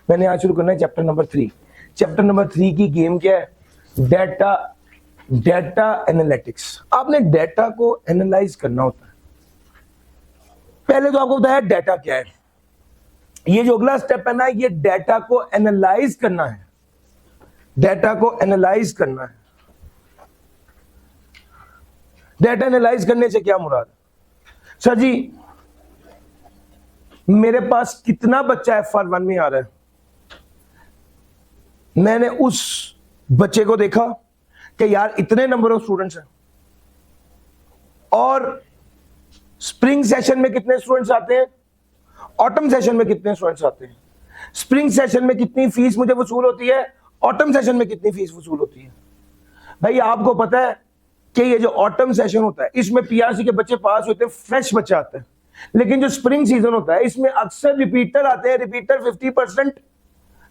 मैंने आज शुरू करना है चैप्टर नंबर 3। चैप्टर नंबर 3 की गेम क्या है? Data analytics. आपने डेटा को एनालाइज करना होता है। पहले तो आपको बताया डेटा क्या है। ये जो अगला स्टेप है ना, ये डेटा को एनालाइज करना है। डेटा को एनालाइज करना है। डेटा एनालाइज करने से क्या मुराद? सर जी, मेरे पास कितना बच्चा FR1 में आ रहा है, मैंने उस बच्चे को देखा कि यार इतने नंबर ऑफ स्टूडेंट्स हैं, और स्प्रिंग सेशन में कितने स्टूडेंट्स आते हैं, ऑटम सेशन में कितने स्टूडेंट्स आते हैं, स्प्रिंग सेशन में कितनी फीस मुझे वसूल होती है, ऑटम सेशन में कितनी फीस वसूल होती है। भाई आपको पता है कि ये जो ऑटम सेशन होता है इसमें PRC के बच्चे पास होते हैं, फ्रेश बच्चे आते हैं, लेकिन जो स्प्रिंग सीजन होता है इसमें अक्सर रिपीटर आते हैं। रिपीटर 50%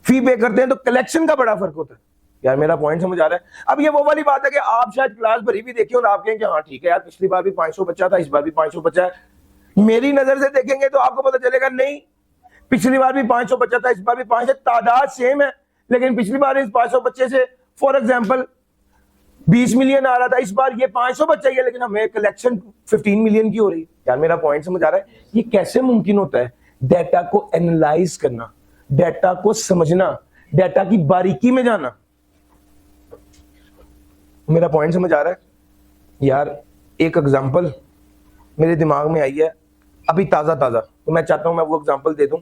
फी पे करते हैं, तो कलेक्शन का बड़ा फर्क होता है। यार मेरा पॉइंट समझ आ रहा है? अब ये वो वाली बात है कि आप शायद क्लास भरी भी देखिए और आप कहेंगे हाँ ठीक है यार, पिछली बार भी 500 बच्चा था, इस बार भी 500 बच्चा है। मेरी नजर से देखेंगे तो आपको पता चलेगा नहीं, पिछली बार भी 500 बच्चा था, इस बार भी 500, तादाद सेम है, लेकिन पिछली बार इस 500 बच्चे से फॉर एग्जाम्पल 20 मिलियन आ रहा था, इस बार ये 500 बच्चा ही है, लेकिन हमें कलेक्शन 15 मिलियन की हो रही है। यार मेरा पॉइंट समझ आ रहा है? ये कैसे मुमकिन होता है? डेटा को एनालाइज करना, डेटा को समझना, डेटा की बारीकी में जाना। मेरा पॉइंट समझ आ रहा है? यार एक एग्जांपल मेरे दिमाग में आई है अभी ताजा ताजा, तो मैं चाहता हूं मैं वो एग्जांपल दे दूं,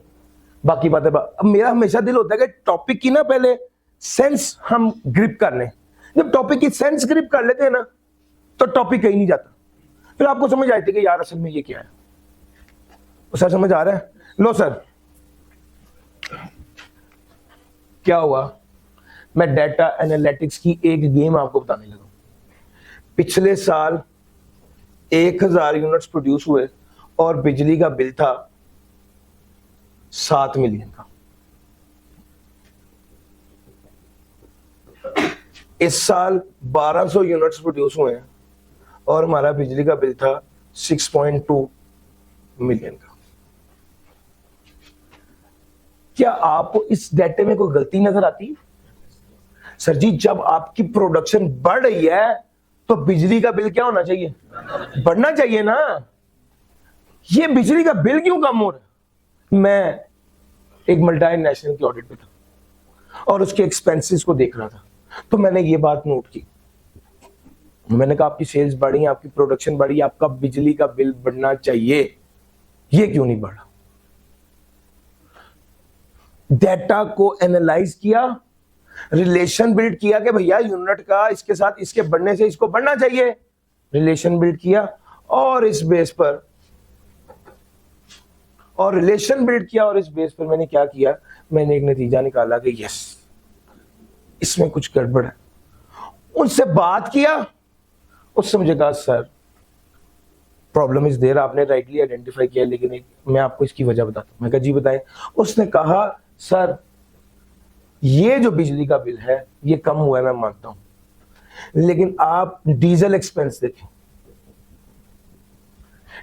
बाकी बातें अब मेरा हमेशा दिल होता है कि टॉपिक की ना पहले सेंस हम ग्रिप कर लें। जब टॉपिक की सेंस ग्रिप कर लेते हैं ना, तो टॉपिक कहीं नहीं जाता। फिर आपको समझ आती है कि यार असल में ये क्या है। सर समझ आ रहा है? लो सर, क्या हुआ, मैं डेटा एनालिटिक्स की एक गेम आपको बताने लगा। पिछले साल 1000 यूनिट्स प्रोड्यूस हुए और बिजली का बिल था 7 मिलियन का। इस साल 1200 यूनिट्स प्रोड्यूस हुए हैं और हमारा बिजली का बिल था 6.2 मिलियन का। क्या आपको इस डेटे में कोई गलती नजर आती है? सर जी, जब आपकी प्रोडक्शन बढ़ रही है तो बिजली का बिल क्या होना चाहिए? बढ़ना चाहिए ना। ये बिजली का बिल क्यों कम हो रहा है? मैं एक मल्टीनेशनल की ऑडिट पे था और उसके एक्सपेंसेस को देख रहा था, तो मैंने ये बात नोट की। मैंने कहा आपकी सेल्स बढ़ी, आपकी प्रोडक्शन बढ़ी, आपका बिजली का बिल बढ़ना चाहिए, ये क्यों नहीं बढ़ा? डेटा को एनालाइज किया, रिलेशन बिल्ड किया कि भैया यूनिट का इसके साथ इसके बढ़ने से इसको बढ़ना चाहिए, रिलेशन बिल्ड किया, और इस बेस पर मैंने क्या किया, मैंने एक नतीजा निकाला कि यस इसमें कुछ गड़बड़ है। उनसे बात किया, उससे मुझे कहा सर प्रॉब्लम इज देयर, आपने राइटली आइडेंटिफाई किया, लेकिन मैं आपको इसकी वजह बताता हूं। मैं कहा जी बताएं। उसने कहा सर ये जो बिजली का बिल है ये कम हुआ है, मैं मानता हूं, लेकिन आप डीजल एक्सपेंस देखें।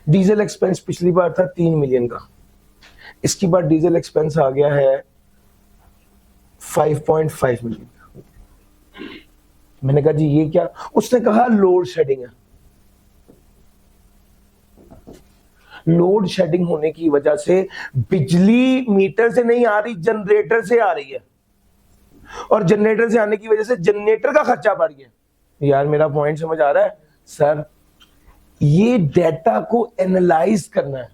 डीजल एक्सपेंस पिछली बार था 3 मिलियन का, इसकी बार डीजल एक्सपेंस आ गया है 5.5 मिलियन का। मैंने कहा जी ये क्या? उसने कहा लोड शेडिंग है। लोड शेडिंग होने की वजह से बिजली मीटर से नहीं आ रही, जनरेटर से आ रही है, और जनरेटर से आने की वजह से जनरेटर का खर्चा बढ़ गया। यार मेरा पॉइंट समझ आ रहा है? सर ये डेटा को एनालाइज करना है,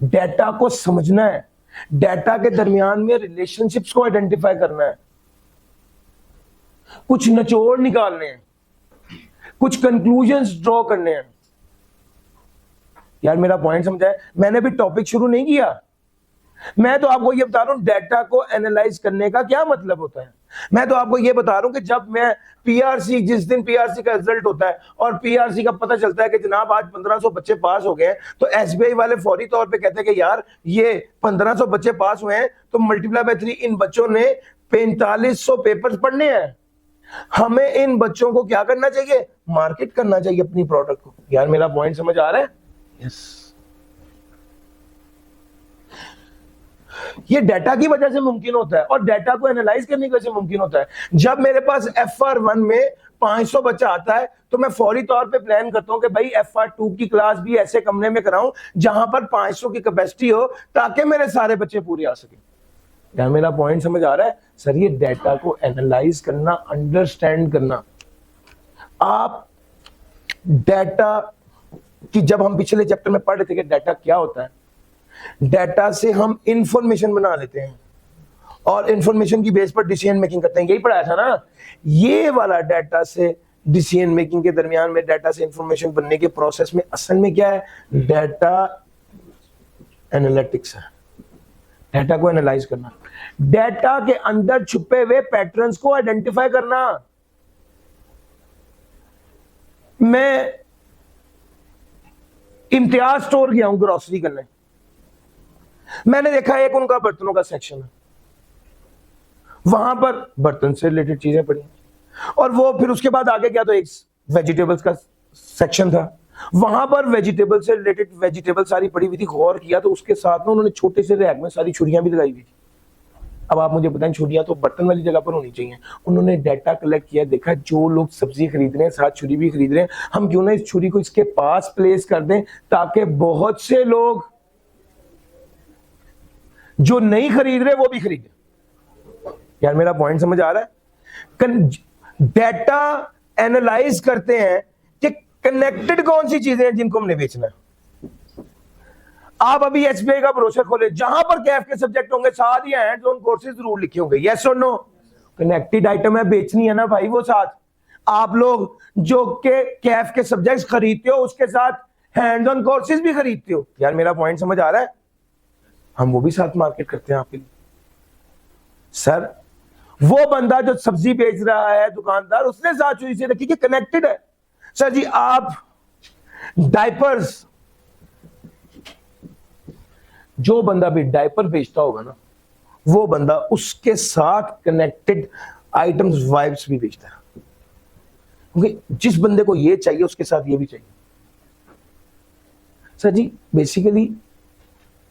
डेटा को समझना है, डेटा के दरमियान में रिलेशनशिप्स को आइडेंटिफाई करना है, कुछ निचोड़ निकालने हैं, कुछ कंक्लूजन्स ड्रॉ करने हैं। यार मेरा पॉइंट समझा है? मैंने भी टॉपिक शुरू नहीं किया, मैं तो आपको ये बता रहा हूं डेटा को एनालाइज करने का क्या मतलब होता है। मैं तो आपको ये बता रहा हूं कि जब मैं PRC, जिस दिन PRC का रिजल्ट होता है और PRC का पता चलता है कि जनाब आज 1500 बच्चे पास हो गए, तो SBI वाले फौरी तौर पे कहते हैं कि यार ये 1500 बच्चे पास हुए हैं, तो मल्टीप्लाई बाय 3 इन बच्चों ने 4500 पेपर्स पढ़ने हैं। हमें इन बच्चों को क्या करना चाहिए? मार्केट करना चाहिए अपनी प्रोडक्ट को। यार मेरा पॉइंट समझ आ रहा है? यस। ये डाटा की वजह से मुमकिन होता है, और डाटा को एनालाइज करने की वजह से मुमकिन होता है। जब मेरे पास FR1 में 500 बच्चा आता है तो मैं फौरी तौर पे प्लान करता हूं कि भाई FR2 की क्लास भी ऐसे कमरे में कराऊं जहां पर 500 की कैपेसिटी हो, ताकि मेरे सारे बच्चे पूरे आ सके। क्या मेरा पॉइंट समझ आ रहा है सर? ये डाटा को एनालाइज करना, अंडरस्टैंड करना। आप डाटा की, जब हम पिछले चैप्टर में पढ़ रहे थे कि डाटा क्या होता है, डाटा से हम इंफॉर्मेशन बना लेते हैं और इंफॉर्मेशन की बेस पर डिसीजन मेकिंग करते हैं। यही पढ़ाया था ना? ये वाला डाटा से डिसीजन मेकिंग के दरमियान में डाटा से इंफॉर्मेशन बनने के प्रोसेस में असल में क्या है? डाटा एनालिटिक्स है। डाटा को एनालाइज करना, डाटा के अंदर छुपे हुए पैटर्न्स को आइडेंटिफाई करना। मैं इम्तियाज स्टोर गया हूं ग्रोसरी करने, मैंने देखा एक उनका बर्तनों का सेक्शन है, वहां पर बर्तन से रिलेटेड चीजें पड़ी, और वो फिर उसके बाद आगे गया तो एक वेजिटेबल्स का सेक्शन था, वहां पर वेजिटेबल से रिलेटेड वेजिटेबल सारी पड़ी हुई थी। गौर किया तो उसके साथ में उन्होंने छोटे से रैक में सारी छुरियां भी लगाई हुई थी। अब आप मुझे बताएं, छुरियां तो बर्तन वाली जगह पर होनी चाहिए। उन्होंने डाटा कलेक्ट किया, देखा जो लोग सब्जी खरीद रहे हैं साथ छुरी भी खरीद रहे हैं, हम क्यों ना इस छुरी को इसके पास प्लेस कर दें ताकि बहुत से लोग जो नहीं खरीद रहे वो भी खरीदे। यार मेरा पॉइंट समझ आ रहा है? डाटा एनालाइज करते हैं कि कनेक्टेड कौन सी चीजें हैं जिनको हमने बेचना है। आप अभी SBI का ब्रोशर खोले, जहां पर कैफ के सब्जेक्ट होंगे साथ ही हैंड्स ऑन कोर्सेज जरूर लिखे होंगे। यस और नो? कनेक्टेड आइटम है, बेचनी है ना भाई वो साथ। आप लोग जो के कैफ के सब्जेक्ट्स खरीदते हो उसके साथ हैंड्स ऑन कोर्सेज भी खरीदते हो। यार मेरा पॉइंट समझ आ रहा है? हम वो भी साथ मार्केट करते हैं आपके लिए। सर वो बंदा जो सब्जी बेच रहा है, दुकानदार, उसने साथ चीजें से रखी कि कनेक्टेड है। सर जी आप डायपर्स, जो बंदा भी डायपर बेचता होगा ना, वो बंदा उसके साथ कनेक्टेड आइटम्स, वाइप्स भी बेचता है, क्योंकि जिस बंदे को ये चाहिए उसके साथ ये भी चाहिए। सर जी बेसिकली,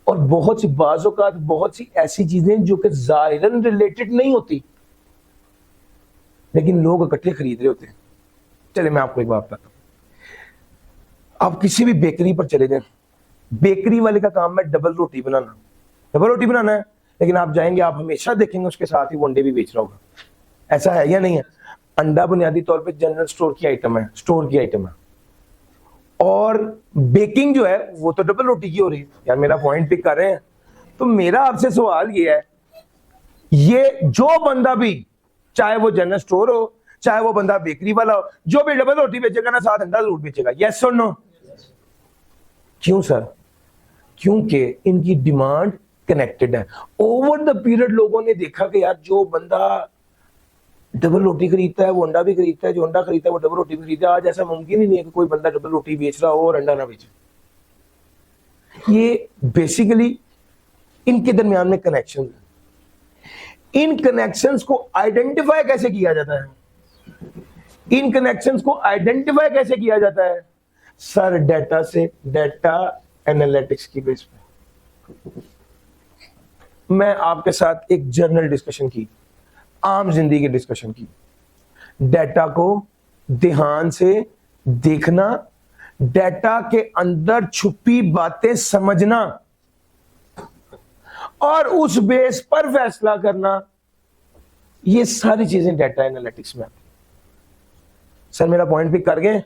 और बहुत सी बाज़-औक़ात बहुत सी ऐसी चीजें जो कि ज़ाहिरन रिलेटेड नहीं होती, लेकिन लोग इकट्ठे खरीद रहे होते हैं। चले मैं आपको एक बात बताता हूं। आप किसी भी बेकरी पर चले जाएं, बेकरी वाले का काम है डबल रोटी बनाना, डबल रोटी बनाना है, लेकिन आप जाएंगे आप हमेशा देखेंगे उसके साथ ही वो अंडे भी बेच रहा होगा। ऐसा है या नहीं है? अंडा बुनियादी तौर पे जनरल स्टोर की आइटम है, स्टोर की आइटम है, और बेकिंग जो है वो तो डबल रोटी की हो रही है। यार मेरा पॉइंट पिक कर रहे हैं? तो मेरा आपसे सवाल ये है, ये जो बंदा भी, चाहे वो जनरल स्टोर हो, चाहे वो बंदा बेकरी वाला हो, जो भी डबल रोटी बेचेगा ना साथ अंडा जरूर बेचेगा। यस और नो? क्यों सर? क्योंकि इनकी डिमांड कनेक्टेड है। ओवर द पीरियड लोगों ने देखा कि यार जो बंदा डबल रोटी खरीदता है वो अंडा भी खरीदता है, जो अंडा खरीदता है वो डबल रोटी भी खरीदता है। आज ऐसा मुमकिन ही नहीं है कि कोई बंदा डबल रोटी बेच रहा हो और अंडा ना बेचे। ये बेसिकली इनके दरमियान में कनेक्शन है। इन कनेक्शंस को आइडेंटिफाई कैसे किया जाता है? इन कनेक्शंस को आइडेंटिफाई कैसे किया जाता है? सर डाटा से, डाटा एनालिटिक्स की बेस पे। मैं आपके साथ एक जर्नल डिस्कशन की, आम जिंदगी की डिस्कशन की। डाटा को ध्यान से देखना, डाटा के अंदर छुपी बातें समझना और उस बेस पर फैसला करना, ये सारी चीजें डाटा एनालिटिक्स में आती। सर मेरा पॉइंट पिक कर गए?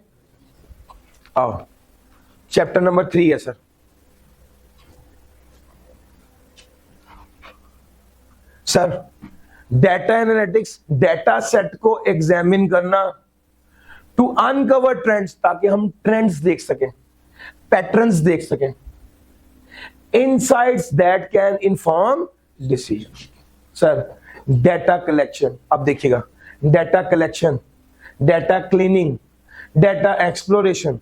आओ चैप्टर नंबर 3 है sir. Sir data analytics, data set को एग्जामिन करना टू अनकवर ट्रेंड्स, ताकि हम ट्रेंड्स देख सकें, पैटर्न्स देख सकें, insights that can inform decision. Sir data collection, अब देखिएगा, data collection, data cleaning, data exploration,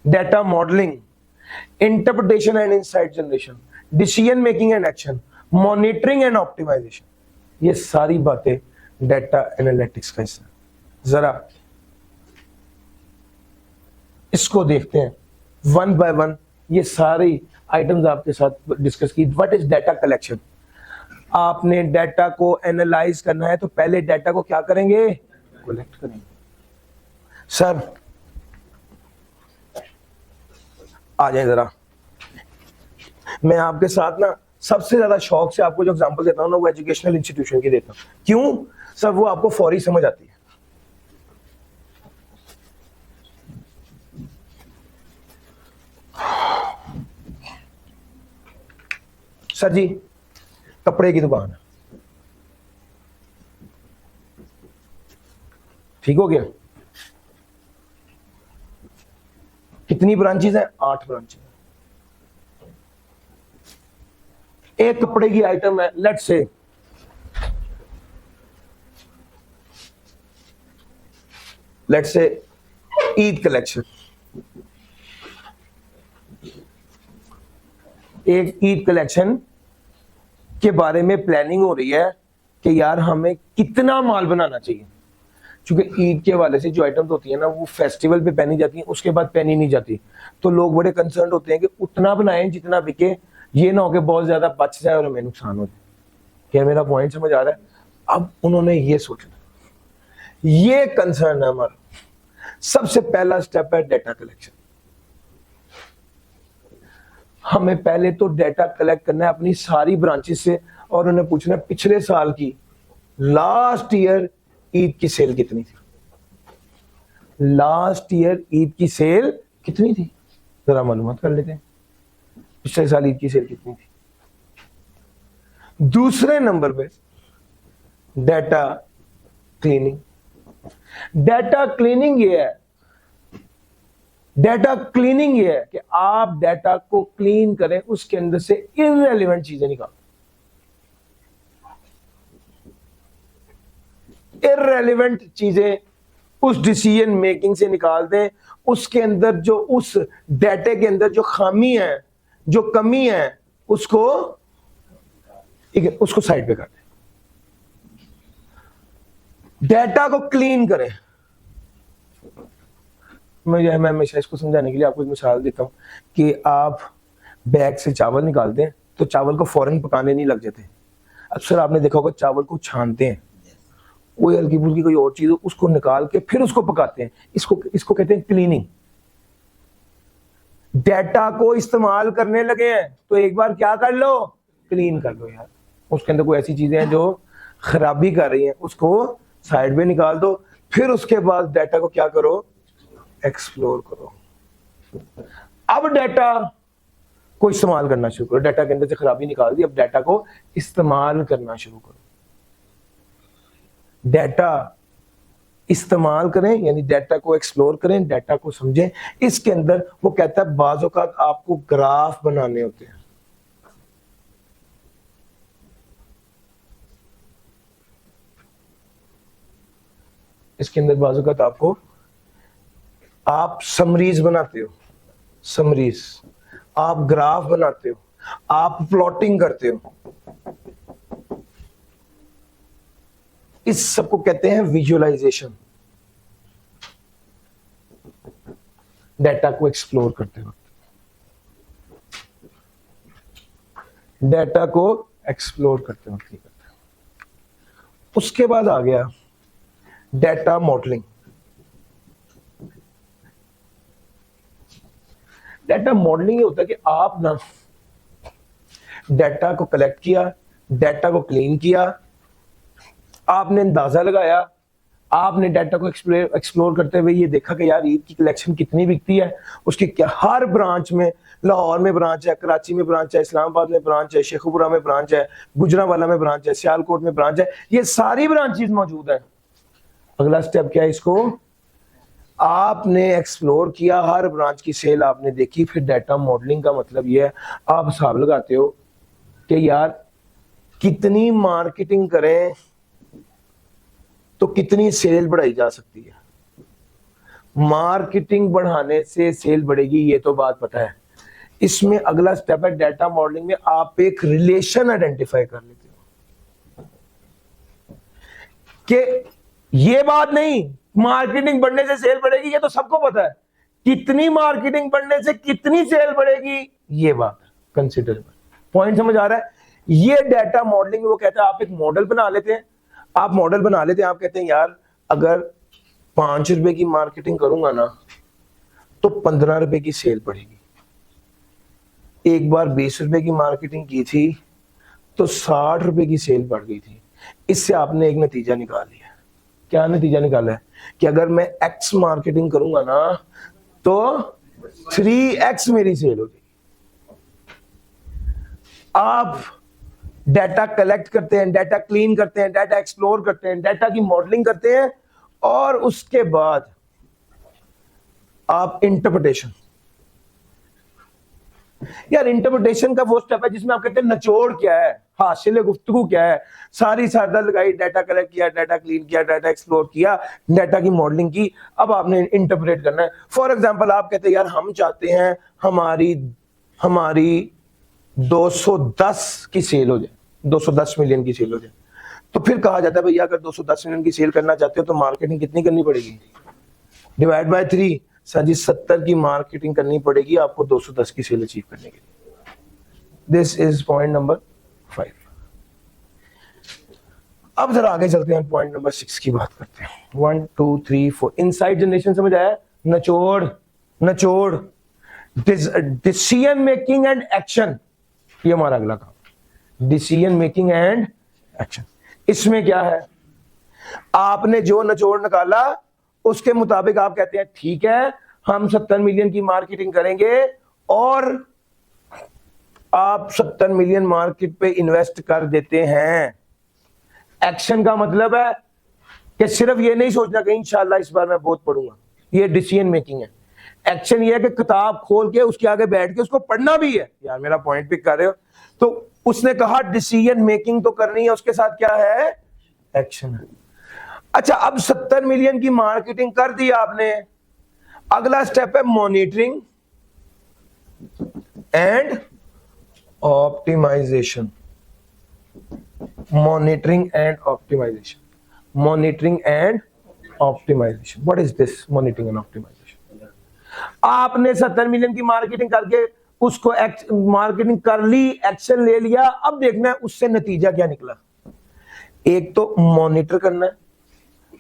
data modelling, interpretation and insight generation, decision making and action, monitoring and optimisation, ये सारी बातें डाटा एनालिटिक्स का हिस्सा। जरा इसको देखते हैं वन बाय वन, ये सारी आइटम्स आपके साथ डिस्कस की। What is data collection? आपने डाटा को एनालाइज करना है तो पहले डाटा को क्या करेंगे, कलेक्ट करेंगे। सर आ जाए जरा, मैं आपके साथ ना सबसे ज्यादा शौक से आपको जो एग्जांपल देता हूं ना वो एजुकेशनल इंस्टीट्यूशन की देता हूं। क्यों सर? वो आपको फौरी समझ आती है। सर जी कपड़े की दुकान है, ठीक हो गया। कितनी ब्रांचेस हैं? 8 ब्रांचेस। एक कपड़े की आइटम है, लेट्स से ईद कलेक्शन। एक ईद कलेक्शन के बारे में प्लानिंग हो रही है कि यार हमें कितना माल बनाना चाहिए, क्योंकि ईद के हवाले से जो आइटम्स होती है ना वो फेस्टिवल पे पहनी जाती है, उसके बाद पहनी नहीं जाती। तो लोग बड़े कंसर्न होते हैं कि उतना बनाएं जितना बिके, ये ना हो कि बहुत ज्यादा बच जाए और हमें नुकसान हो जाए। क्या मेरा पॉइंट समझ आ रहा है? अब उन्होंने ये सोचना, ये कंसर्न है हमारा। सबसे पहला स्टेप है डेटा कलेक्शन। हमें पहले तो डेटा कलेक्ट करना है अपनी सारी ब्रांचेस से और उन्हें पूछना है पिछले साल की लास्ट ईयर ईद की सेल कितनी थी। लास्ट ईयर ईद की सेल कितनी थी जरा मालूमात कर लेते हैं, पिछले साल ईद की सेल कितनी थी। दूसरे नंबर पे डेटा क्लीनिंग। डेटा क्लीनिंग ये है, डेटा क्लीनिंग ये है कि आप डेटा को क्लीन करें, उसके अंदर से इररिलेवेंट चीजें निकालें। इररिलेवेंट चीजें उस डिसीजन मेकिंग से निकाल दें। उसके अंदर जो उस डेटे के अंदर जो खामी है, जो कमी है, उसको साइड पे कर दें। डेटा को क्लीन करें। मैं हमेशा इसको समझाने के लिए आपको एक मिसाल देता हूं कि आप बैग से चावल निकालते हैं तो चावल को फौरन पकाने नहीं लग जाते। अक्सर आपने देखा होगा चावल को छानते हैं, कोई हल्की फुल्की कोई और चीज उसको निकाल के फिर उसको पकाते हैं। इसको कहते हैं क्लीनिंग। डेटा को इस्तेमाल करने लगे हैं तो एक बार क्या कर लो, क्लीन कर लो यार। उसके अंदर कोई ऐसी चीजें हैं जो खराबी कर रही हैं, उसको साइड में निकाल दो। फिर उसके बाद डेटा को क्या करो, एक्सप्लोर करो। अब डेटा को इस्तेमाल करना शुरू करो। डेटा के अंदर से खराबी निकाल दी, अब डेटा को इस्तेमाल करना शुरू करो। डेटा इस्तेमाल करें यानी डेटा को एक्सप्लोर करें, डेटा को समझें। इसके अंदर वो कहता है बाज़ औक़ात आपको ग्राफ बनाने होते हैं। इसके अंदर बाज़ औक़ात आपको आप समरीज बनाते हो, समरीज, आप ग्राफ बनाते हो, आप प्लॉटिंग करते हो। इस सबको कहते हैं विजुअलाइजेशन। डेटा को एक्सप्लोर करते हो, डेटा को एक्सप्लोर करते हो। उसके बाद आ गया डेटा मॉडलिंग। डेटा मॉडलिंग ये होता है कि आप ना डेटा को कलेक्ट किया, डेटा को क्लीन किया, आपने अंदाजा लगाया, आपने डेटा को एक्सप्लोर करते हुए ये देखा कि यार ईद की कलेक्शन कितनी बिकती है, उसकी क्या हर ब्रांच में, लाहौर में ब्रांच है, कराची में ब्रांच है, इस्लामाबाद में ब्रांच है, शेखुपुरा में ब्रांच है, गुजरावाला में ब्रांच है, सियालकोट में ब्रांच है, ये सारी ब्रांचेस मौजूद है। अगला स्टेप क्या है, इसको आपने एक्सप्लोर किया, हर ब्रांच की सेल आपने देखी। फिर डेटा मॉडलिंग का मतलब यह है आप हिसाब लगाते हो कि यार कितनी मार्केटिंग करें तो कितनी सेल बढ़ाई जा सकती है। मार्केटिंग बढ़ाने से सेल बढ़ेगी ये तो बात पता है। इसमें अगला स्टेप है डेटा मॉडलिंग में आप एक रिलेशन आइडेंटिफाई कर लेते हो कि ये बात नहीं मार्केटिंग बढ़ने से सेल बढ़ेगी, ये तो सबको पता है। कितनी मार्केटिंग बढ़ने से कितनी सेल बढ़ेगी ये बात कंसिडरेबल। पॉइंट समझ आ रहा है? ये डाटा मॉडलिंग वो कहता है आप एक मॉडल बना लेते हैं, आप मॉडल बना लेते हैं, आप कहते हैं यार अगर 5 रुपए की मार्केटिंग करूंगा ना तो 15 रुपए की सेल पड़ेगी, एक बार 20 रुपए की मार्केटिंग की थी तो 60 रुपए की सेल बढ़ गई थी। इससे आपने एक नतीजा निकाल लिया। क्या नतीजा निकाला है कि अगर मैं एक्स मार्केटिंग करूंगा ना तो 3x मेरी सेल हो जाएगी। आप डाटा कलेक्ट करते हैं, डाटा क्लीन करते हैं, डाटा एक्सप्लोर करते हैं, डाटा की मॉडलिंग करते हैं और उसके बाद आप इंटरप्रिटेशन, यार इंटरप्रिटेशन का वो स्टेप है जिसमें आप कहते हैं निचोड़ क्या है, हासिल गुफ्तगू क्या है, सारी सारदा लगाई, डाटा कलेक्ट किया, डाटा क्लीन किया, डाटा एक्सप्लोर किया, डाटा की मॉडलिंग की, अब आपने इंटरप्रेट करना है। फॉर एग्जांपल आप कहते हैं यार हम चाहते हैं हमारी 210 की सेल हो जाए, 210 मिलियन की सेल हो जाए, तो फिर कहा जाता है भैया अगर 210 मिलियन की सेल करना चाहते हो तो मार्केटिंग कितनी करनी पड़ेगी, डिवाइड बाय 3, सर जी 70 की मार्केटिंग करनी पड़ेगी आपको 210 की सेल अचीव करने के लिए। This is point number 5। अब जरा आगे चलते हैं, पॉइंट नंबर 6 की बात करते हैं। 1 2 3 4 इनसाइड जनरेशन समझ आया, नचोड़ डिसीजन मेकिंग एंड एक्शन, ये हमारा अगला काम, डिसीजन मेकिंग एंड एक्शन। इसमें क्या है, आपने जो निचोड़ निकाला उसके मुताबिक आप कहते हैं ठीक है हम 70 मिलियन की मार्केटिंग करेंगे और आप 70 मिलियन मार्केट पे इन्वेस्ट कर देते हैं। एक्शन का मतलब है कि सिर्फ ये नहीं सोचना कि इंशाल्लाह इस बार मैं बहुत पढ़ूंगा, ये डिसीजन मेकिंग है। एक्शन ये है कि किताब खोल के उसके आगे बैठ के उसको पढ़ना भी है। यार मेरा पॉइंट पिक कर रहे हो? तो उसने कहा डिसीजन मेकिंग तो करनी है, उसके साथ क्या है, एक्शन है। अच्छा अब 70 मिलियन की मार्केटिंग कर दी आपने, अगला स्टेप है monitoring and optimisation. Monitoring and optimisation, monitoring and optimisation, what is this monitoring and optimisation? आपने 70 मिलियन की मार्केटिंग करके उसको मार्केटिंग कर ली, एक्शन ले लिया, अब देखना है उससे नतीजा क्या निकला। एक तो मॉनिटर करना है,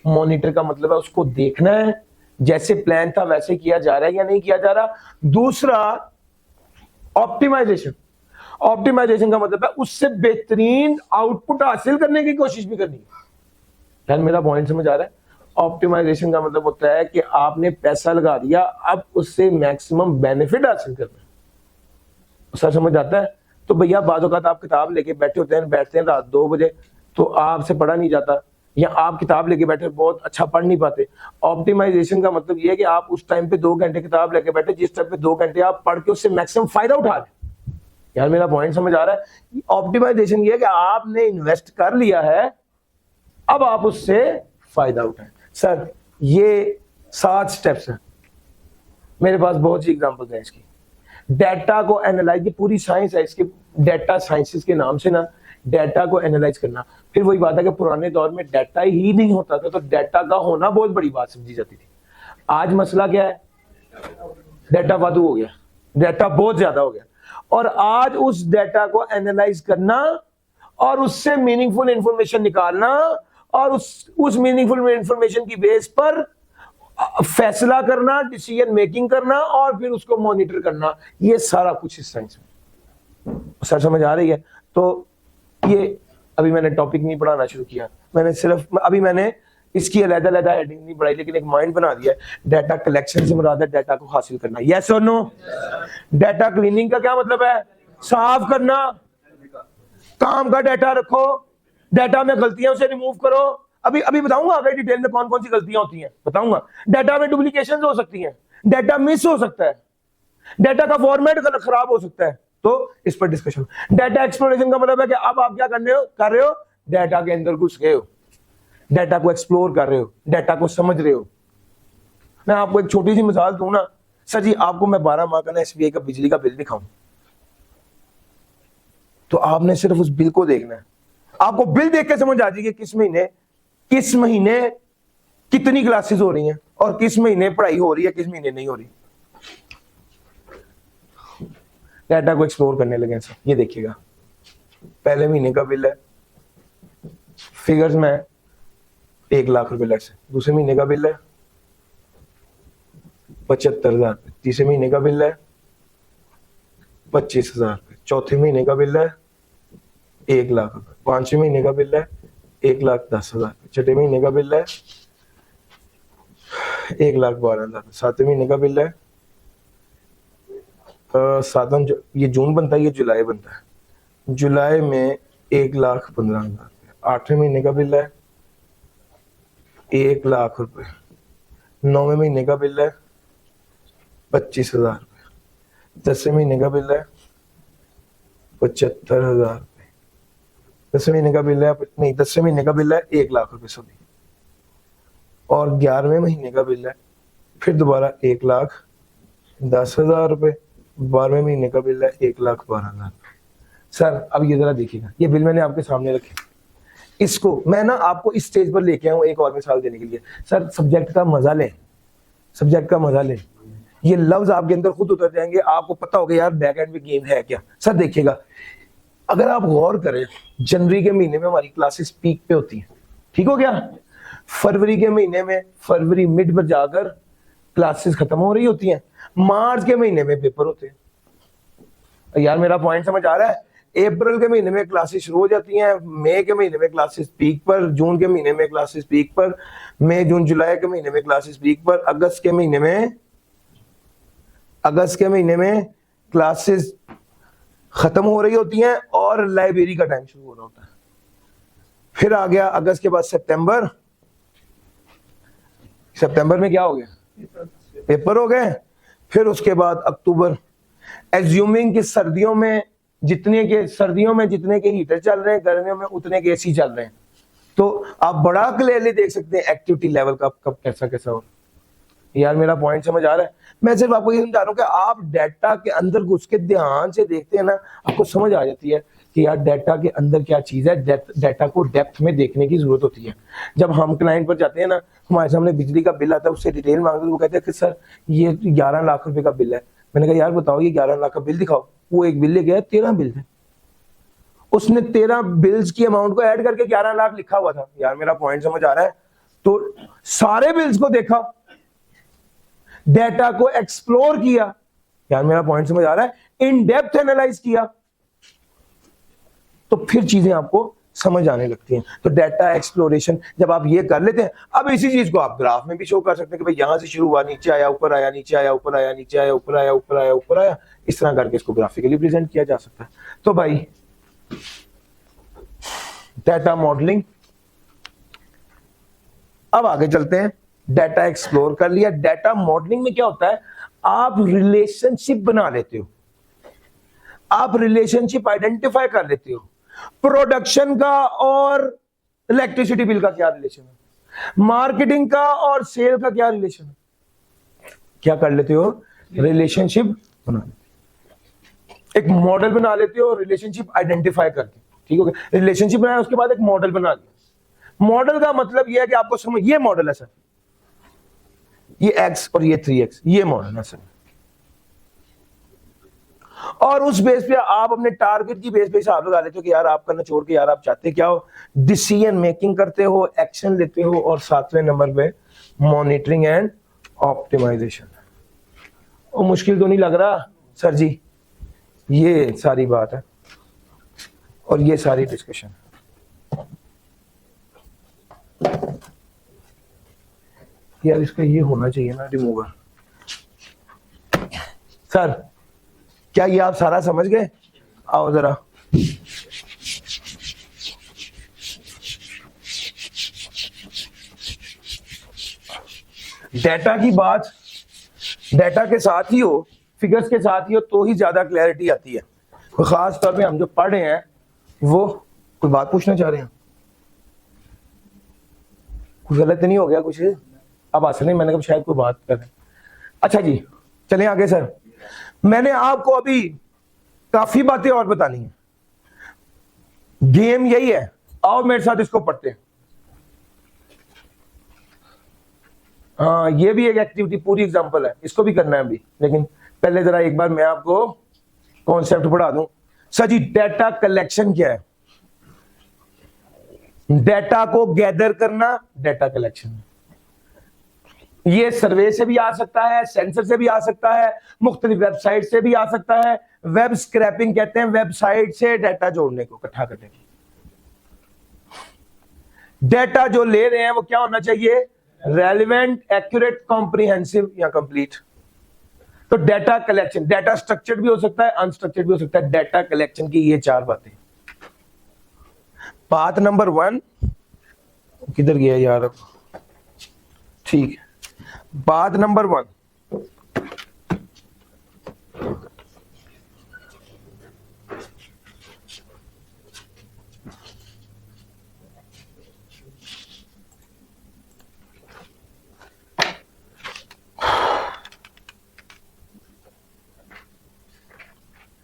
मॉनिटर का मतलब है उसको देखना है जैसे प्लान था वैसे किया जा रहा है या नहीं किया जा रहा। दूसरा ऑप्टिमाइजेशन, ऑप्टिमाइजेशन का मतलब है उससे बेहतरीन आउटपुट हासिल करने की कोशिश भी करनी है। यार मेरा पॉइंट समझ आ रहा है? ऑप्टिमाइजेशन का मतलब होता है कि आपने पैसा लगा दिया, अब उससे मैक्सिमम बेनिफिट हासिल करना है। सर समझ आता है? तो भैया बाज़ औक़ात आप किताब लेके बैठते हैं रात 2 बजे, तो आपसे पढ़ा नहीं जाता, या आप किताब लेके बैठे बहुत अच्छा पढ़ नहीं पाते। ऑप्टिमाइजेशन का मतलब ये है कि आप उस टाइम पे 2 घंटे किताब लेके बैठे जिस टाइम पे 2 घंटे आप पढ़ के उससे मैक्सिमम फायदा उठा लें। यार मेरा पॉइंट समझ आ रहा है? ऑप्टिमाइजेशन ये है कि आपने इन्वेस्ट कर लिया है, अब आप उससे फायदा उठाएं। सर ये 7 स्टेप्स हैं, मेरे पास बहुत सी एग्जांपल्स हैं इसकी। डाटा को एनालाइज, की पूरी साइंस है इसके, डाटा साइंसेस के नाम से ना, डाटा को एनालाइज करना। फिर वही बात है कि पुराने दौर में डाटा ही नहीं होता था, तो डाटा का होना बहुत बड़ी बात समझी जाती थी। आज मसला क्या है, डाटा वादू हो गया, डाटा बहुत ज्यादा हो गया, और आज उस डाटा को एनालाइज करना और उससे मीनिंगफुल इंफॉर्मेशन निकालना और उस मीनिंगफुल इंफॉर्मेशन की बेस पर फैसला करना, डिसीजन मेकिंग करना और फिर उसको मॉनिटर करना, ये सारा कुछ इस साइंस में। सर समझ आ रही है? तो ये अभी मैंने टॉपिक नहीं पढ़ाना शुरू किया, मैंने इसकी अलग-अलग हेडिंग नहीं पढ़ाई, लेकिन एक माइंड बना दिया है। डाटा कलेक्शन से मुराद है डाटा को हासिल करना, यस और नो? डाटा क्लीनिंग का क्या मतलब है, साफ करना, काम का डाटा रखो, डाटा में गलतियां उसे रिमूव करो। अभी बताऊंगा आगे डिटेल में कौन कौन सी गलतियां होती हैं, बताऊंगा। डाटा में डुप्लीकेशन हो सकती हैं, डाटा मिस हो सकता है, डाटा का फॉर्मेट खराब हो सकता है, तो इस पर डिस्कशन। डाटा एक्सप्लोरेशन का मतलब है कि अब आप क्या कर रहे हो, डाटा के अंदर घुस गए हो, डाटा को एक्सप्लोर कर रहे हो, डाटा को समझ रहे हो। मैं आपको एक छोटी सी मिसाल दूं ना, सर जी आपको मैं 12 माह का ना एसबीआई का बिजली का बिल दिखाऊं, तो आपने सिर्फ उस बिल को देखना है, आपको बिल देख के समझ आ जाएगी किस महीने कितनी क्लासेस हो रही हैं और किस महीने पढ़ाई हो रही है, किस महीने नहीं हो रही। डाटा को एक्सप्लोर करने लगे सर, ये देखिएगा पहले महीने का बिल है, फिगर्स में 1 लाख रुपए लेट से। दूसरे महीने का बिल है 75,000 रुपये। तीसरे महीने का बिल है 25,000 रुपये। चौथे महीने का बिल है 1 लाख रुपए। पांचवें महीने का बिल है 1,10,000 रुपये। छठे महीने का बिल है 1,12,000। सातवें महीने का बिल है सातवां ये जून बनता है, ये जुलाई बनता है। जुलाई में 1,15,000 रुपये। आठवें महीने का बिल है 1 लाख रुपए। नौवें महीने का बिल है 25,000 रुपये। 10वें महीने का बिल है 75,000 रुपये। 10वें महीने का बिल है नहीं 10वें महीने का बिल है 1 लाख रुपए सभी। और 11वें महीने का बिल है फिर दोबारा 1,10,000 रुपये। 12वें महीने का बिल है 1,12,000। सर अब ये जरा देखिएगा, ये बिल मैंने आपके सामने रखे, इसको मैं ना आपको इस स्टेज पर लेके आऊं एक और मिसाल देने के लिए। सर सब्जेक्ट का मजा लें, सब्जेक्ट का मजा लें, ये लफ्ज आपके अंदर खुद उतर जाएंगे, आपको पता होगा यार बैक एंड में गेम है क्या। सर देखिएगा, अगर आप गौर करें, जनवरी के महीने में हमारी क्लासेस पीक पे होती हैं, ठीक हो गया। फरवरी के महीने में, फरवरी मिड पर जाकर क्लासेस खत्म हो रही होती हैं। मार्च के महीने में पेपर होते हैं। यार मेरा पॉइंट समझ आ रहा है। अप्रैल के महीने में क्लासेस शुरू हो जाती हैं, मई के महीने में क्लासेस पीक पर, जून के महीने में क्लासेस पीक पर, मई जून जुलाई के महीने में क्लासेस पीक पर, अगस्त के महीने में क्लासेस खत्म हो रही होती हैं और लाइब्रेरी का टाइम शुरू हो रहा होता है। फिर आ गया अगस्त के बाद सितंबर। सितंबर में क्या हो गया, पेपर हो गए। फिर उसके बाद अक्टूबर। एज्यूमिंग कि सर्दियों में जितने के हीटर चल रहे हैं, गर्मियों में उतने के एसी चल रहे हैं, तो आप बड़ा क्लियरली देख सकते हैं एक्टिविटी लेवल का कब कैसा हो। यार मेरा पॉइंट समझ आ रहा है। मैं सिर्फ आपको ये समझा रहा हूं कि आप डाटा के अंदर घुस के ध्यान से देखते हैं ना, आपको समझ आ जाती है कि यार डाटा के अंदर क्या चीज है। डाटा को डेप्थ में देखने की जरूरत होती है। जब हम क्लाइंट पर जाते हैं ना, हमारे सामने बिजली का बिल आता है, उससे डिटेल मांगते हैं, वो कहते हैं कि सर ये 11 लाख रुपए का बिल है। मैंने कहा यार बताओ ये 11 लाख का बिल दिखाओ। वो एक बिल ले गया, 13 बिल थे, उसने 13 बिल्स की अमाउंट को ऐड करके 11 लाख लिखा हुआ था। यार मेरा पॉइंट समझ आ रहा है। तो सारे बिल्स को देखा, डेटा को एक्सप्लोर किया, यार मेरा पॉइंट समझ आ रहा है, इन डेप्थ एनालाइज किया, तो फिर चीजें आपको समझ आने लगती हैं। तो डाटा एक्सप्लोरेशन जब आप ये कर लेते हैं, अब इसी चीज को आप ग्राफ में भी शो कर सकते हैं कि भाई यहां से शुरू हुआ, नीचे आया, ऊपर आया, नीचे आया, ऊपर आया, नीचे आया, ऊपर आया, ऊपर आया, ऊपर आया, इस तरह करके इसको ग्राफिकली प्रेजेंट किया जा सकता है। तो भाई डाटा मॉडलिंग। अब आगे चलते हैं। डाटा एक्सप्लोर कर लिया। डाटा मॉडलिंग में क्या होता है, आप रिलेशनशिप बना लेते हो, आप रिलेशनशिप आइडेंटिफाई कर लेते हो। प्रोडक्शन का और इलेक्ट्रिसिटी बिल का क्या रिलेशन है, मार्केटिंग का और सेल का क्या रिलेशन है, क्या कर लेते हो, रिलेशनशिप बना लेते हो। एक मॉडल बना लेते हो रिलेशनशिप आइडेंटिफाई करके, ठीक हो गया। रिलेशनशिप बनाया, उसके बाद एक मॉडल बना लिया। मॉडल का मतलब यह है कि आपको समझ, ये मॉडल है सर, ये x और ये 3x, ये मॉडल है सर। और उस बेस पे आप अपने टारगेट की बेस पे हिसाब लगा लेते हो कि यार आपका ना छोड़ के यार आप चाहते क्या हो, डिसीजन मेकिंग करते हो, एक्शन लेते हो, और 7वें नंबर पे मॉनिटरिंग एंड ऑप्टिमाइजेशन। और मुश्किल तो नहीं लग रहा सर जी, ये सारी बात है और ये सारी डिस्कशन। यार इसका ये होना चाहिए ना रिमूवर। सर क्या ये आप सारा समझ गए? आओ जरा। डाटा की बात डाटा के साथ ही हो, फिगर्स के साथ ही हो, तो ही ज्यादा क्लैरिटी आती है। खास तौर पे हम जो पढ़ रहे हैं, वो कोई बात पूछना चाह रहे हैं, कुछ गलत नहीं हो गया कुछ? अब आ सकते, मैंने कहा शायद कोई बात कर रहे हैं। अच्छा जी चलें आगे। सर मैंने आपको अभी काफी बातें और बतानी है, गेम यही है। आओ मेरे साथ इसको पढ़ते हैं। हाँ ये भी एक एक्टिविटी, पूरी एग्जांपल है, इसको भी करना है अभी, लेकिन पहले जरा एक बार मैं आपको कॉन्सेप्ट पढ़ा दूं। सर जी डेटा कलेक्शन क्या है? डेटा को गैदर करना डेटा कलेक्शन। ये सर्वे से भी आ सकता है, सेंसर से भी आ सकता है, मुख्तलिफ वेबसाइट से भी आ सकता है। वेब स्क्रैपिंग कहते हैं वेबसाइट से डेटा जोड़ने को, इकट्ठा करने को। डेटा जो ले रहे हैं वो क्या होना चाहिए? रेलिवेंट, एक्यूरेट, कॉम्प्रिहेंसिव या कंप्लीट। तो डेटा कलेक्शन, डेटा स्ट्रक्चर्ड भी हो सकता है, अनस्ट्रक्चर्ड भी हो सकता है। डेटा कलेक्शन की ये 4 बातें। बात नंबर 1 किधर गया यार? ठीक है, बात नंबर 1,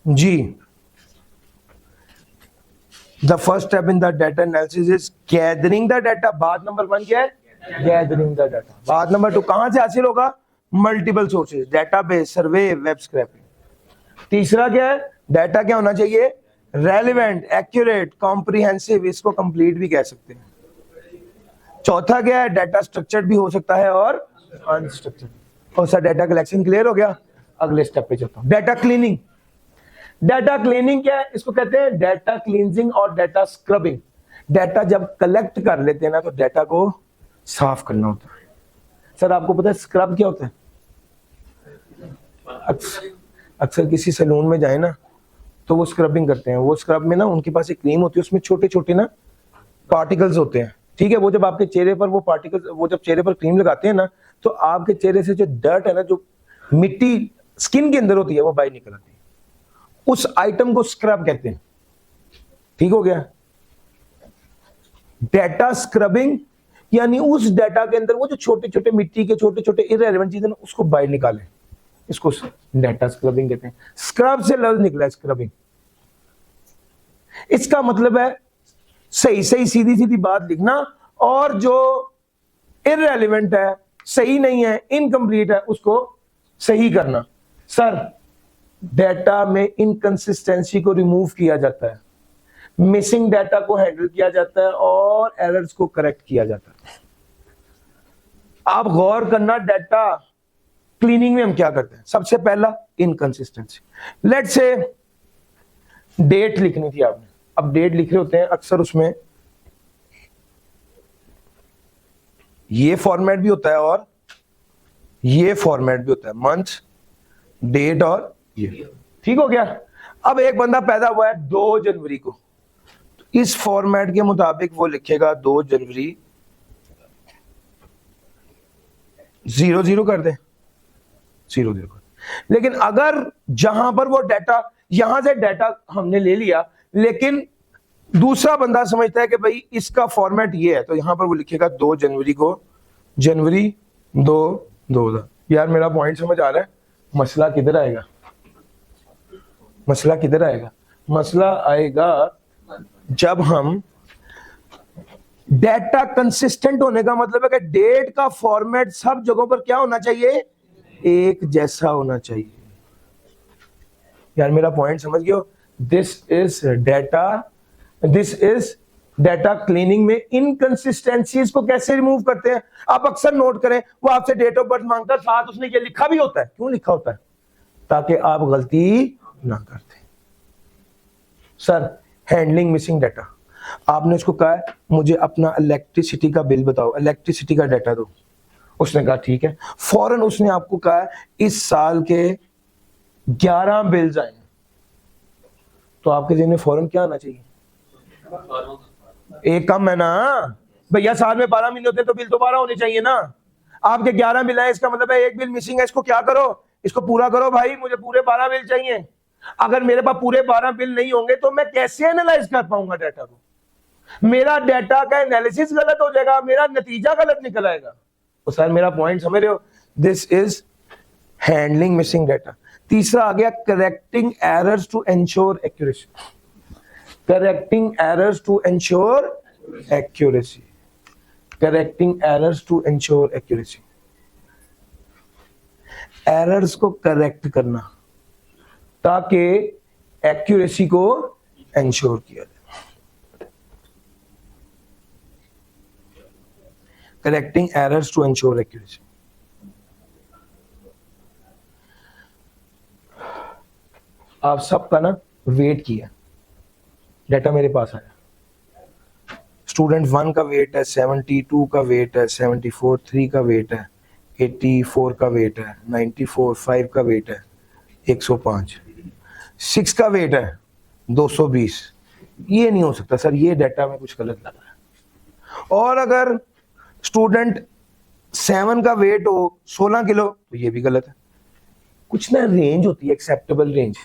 जी the first step in the data analysis is gathering the data. बात नंबर 1 क्या है? Gathering the data. बात नंबर 2 कहां से हासिल होगा? Multiple sources, database, survey, web scraping. तीसरा क्या है? डाटा क्या होना चाहिए? रेलिवेंट, एक्यूरेट, कॉम्प्रिहेंसिव, इसको कंप्लीट भी कह सकते हैं। चौथा क्या है? डाटा स्ट्रक्चर्ड भी हो सकता है और अनस्ट्रक्चर्ड। और सर डाटा कलेक्शन क्लियर हो गया, अगले स्टेप पे चलता हूं। Data cleaning. डाटा क्लीनिंग क्या है? इसको कहते हैं डाटा क्लींजिंग और डाटा स्क्रबिंग। डाटा जब कलेक्ट कर लेते हैं ना तो डाटा को साफ करना होता है। सर आपको पता है स्क्रब क्या होता है? अक्सर किसी सैलून में जाए ना तो वो स्क्रबिंग करते हैं। वो स्क्रब में ना उनके पास एक क्रीम होती है, उसमें छोटे छोटे ना पार्टिकल्स होते हैं, ठीक है। वो जब आपके चेहरे पर वो पार्टिकल्स, वो जब चेहरे पर क्रीम लगाते हैं ना तो आपके चेहरे से जो डर्ट है ना, जो मिट्टी स्किन के अंदर होती है, वो बाहर निकल आती है। उस आइटम को स्क्रब कहते हैं, ठीक हो गया। डाटा स्क्रबिंग यानी उस डाटा के अंदर वो जो छोटे छोटे मिट्टी के छोटे छोटे इररिलेवेंट चीजें ना उसको बाहर निकालें, इसको डाटा स्क्रबिंग कहते हैं। स्क्रब से लफ्ज निकला है स्क्रबिंग। इसका मतलब है सही सही सीधी सीधी बात लिखना, और जो इररिलेवेंट है, सही नहीं है, इनकम्प्लीट है, उसको सही करना। सर डाटा में इनकंसिस्टेंसी को रिमूव किया जाता है, मिसिंग डाटा को हैंडल किया जाता है और एरर्स को करेक्ट किया जाता है। आप गौर करना डाटा क्लीनिंग में हम क्या करते हैं। सबसे पहला इनकंसिस्टेंसी। लेट्स से डेट लिखनी थी आपने, अब डेट लिख रहे होते हैं अक्सर, उसमें ये फॉर्मेट भी होता है और ये फॉर्मेट भी होता है, मंथ, डेट और ये, ठीक हो गया। अब एक बंदा पैदा हुआ है 2 जनवरी को, तो इस फॉर्मेट के मुताबिक वो लिखेगा 2 जनवरी 00 कर दे, 00 कर। लेकिन अगर जहां पर वो डाटा, यहां से डाटा हमने ले लिया, लेकिन दूसरा बंदा समझता है कि भाई इसका फॉर्मेट ये है, तो यहां पर वो लिखेगा 2 जनवरी को, जनवरी 2000। यार मेरा पॉइंट समझ आ रहा है? मसला किधर आएगा? मसला किधर आएगा? मसला आएगा जब हम डाटा कंसिस्टेंट होने का मतलब है कि डेट का फॉर्मेट सब जगहों पर क्या होना चाहिए? एक जैसा होना चाहिए। यार मेरा पॉइंट समझ गए हो? दिस इज डाटा क्लीनिंग में इनकंसिस्टेंसीज को कैसे रिमूव करते हैं। आप अक्सर नोट करें, वो आपसे डेट ऑफ बर्थ मांगता है, साथ उसने ये लिखा भी होता है। क्यों लिखा होता है? ताकि आप गलती ना करते। सर हैंडलिंग मिसिंग डाटा, आपने उसको कहा है मुझे अपना इलेक्ट्रिसिटी का बिल बताओ, इलेक्ट्रिसिटी का डाटा दो। उसने कहा ठीक है, फौरन उसने आपको कहा है इस साल के 11 बिल्स आए, तो आपके जेब में फौरन क्या आना चाहिए? एक कम है ना भैया, साल में 12 महीने होते हैं तो बिल तो 12 होने चाहिए ना। आपके 11 बिल है, इसका मतलब है एक बिल मिसिंग है, इसको क्या करो? इसको पूरा करो भाई, मुझे पूरे 12 बिल चाहिए। अगर मेरे पास पूरे 12 बिल नहीं होंगे तो मैं कैसे एनालाइज कर पाऊंगा डाटा को? मेरा डाटा का एनालिसिस गलत हो जाएगा, मेरा नतीजा गलत निकल आएगा। तो सर मेरा पॉइंट समझ रहे हो? This is handling missing data. तीसरा आ गया correcting errors to ensure accuracy. Correcting errors to ensure accuracy. Correcting errors to ensure accuracy. Errors को करेक्ट करना ताकि एक्यूरेसी को इंश्योर किया जाए, correcting errors to ensure accuracy. आप सबका ना वेट किया, डाटा मेरे पास आया, स्टूडेंट 1 का वेट है 72 का वेट है 74, 3 का वेट है 84 का वेट है 94, 5 का वेट है 105, 6 का वेट है 220। ये नहीं हो सकता सर, ये डाटा में कुछ गलत लग रहा है। और अगर स्टूडेंट 7 का वेट हो 16 किलो तो ये भी गलत है। कुछ ना रेंज होती है, एक्सेप्टेबल रेंज।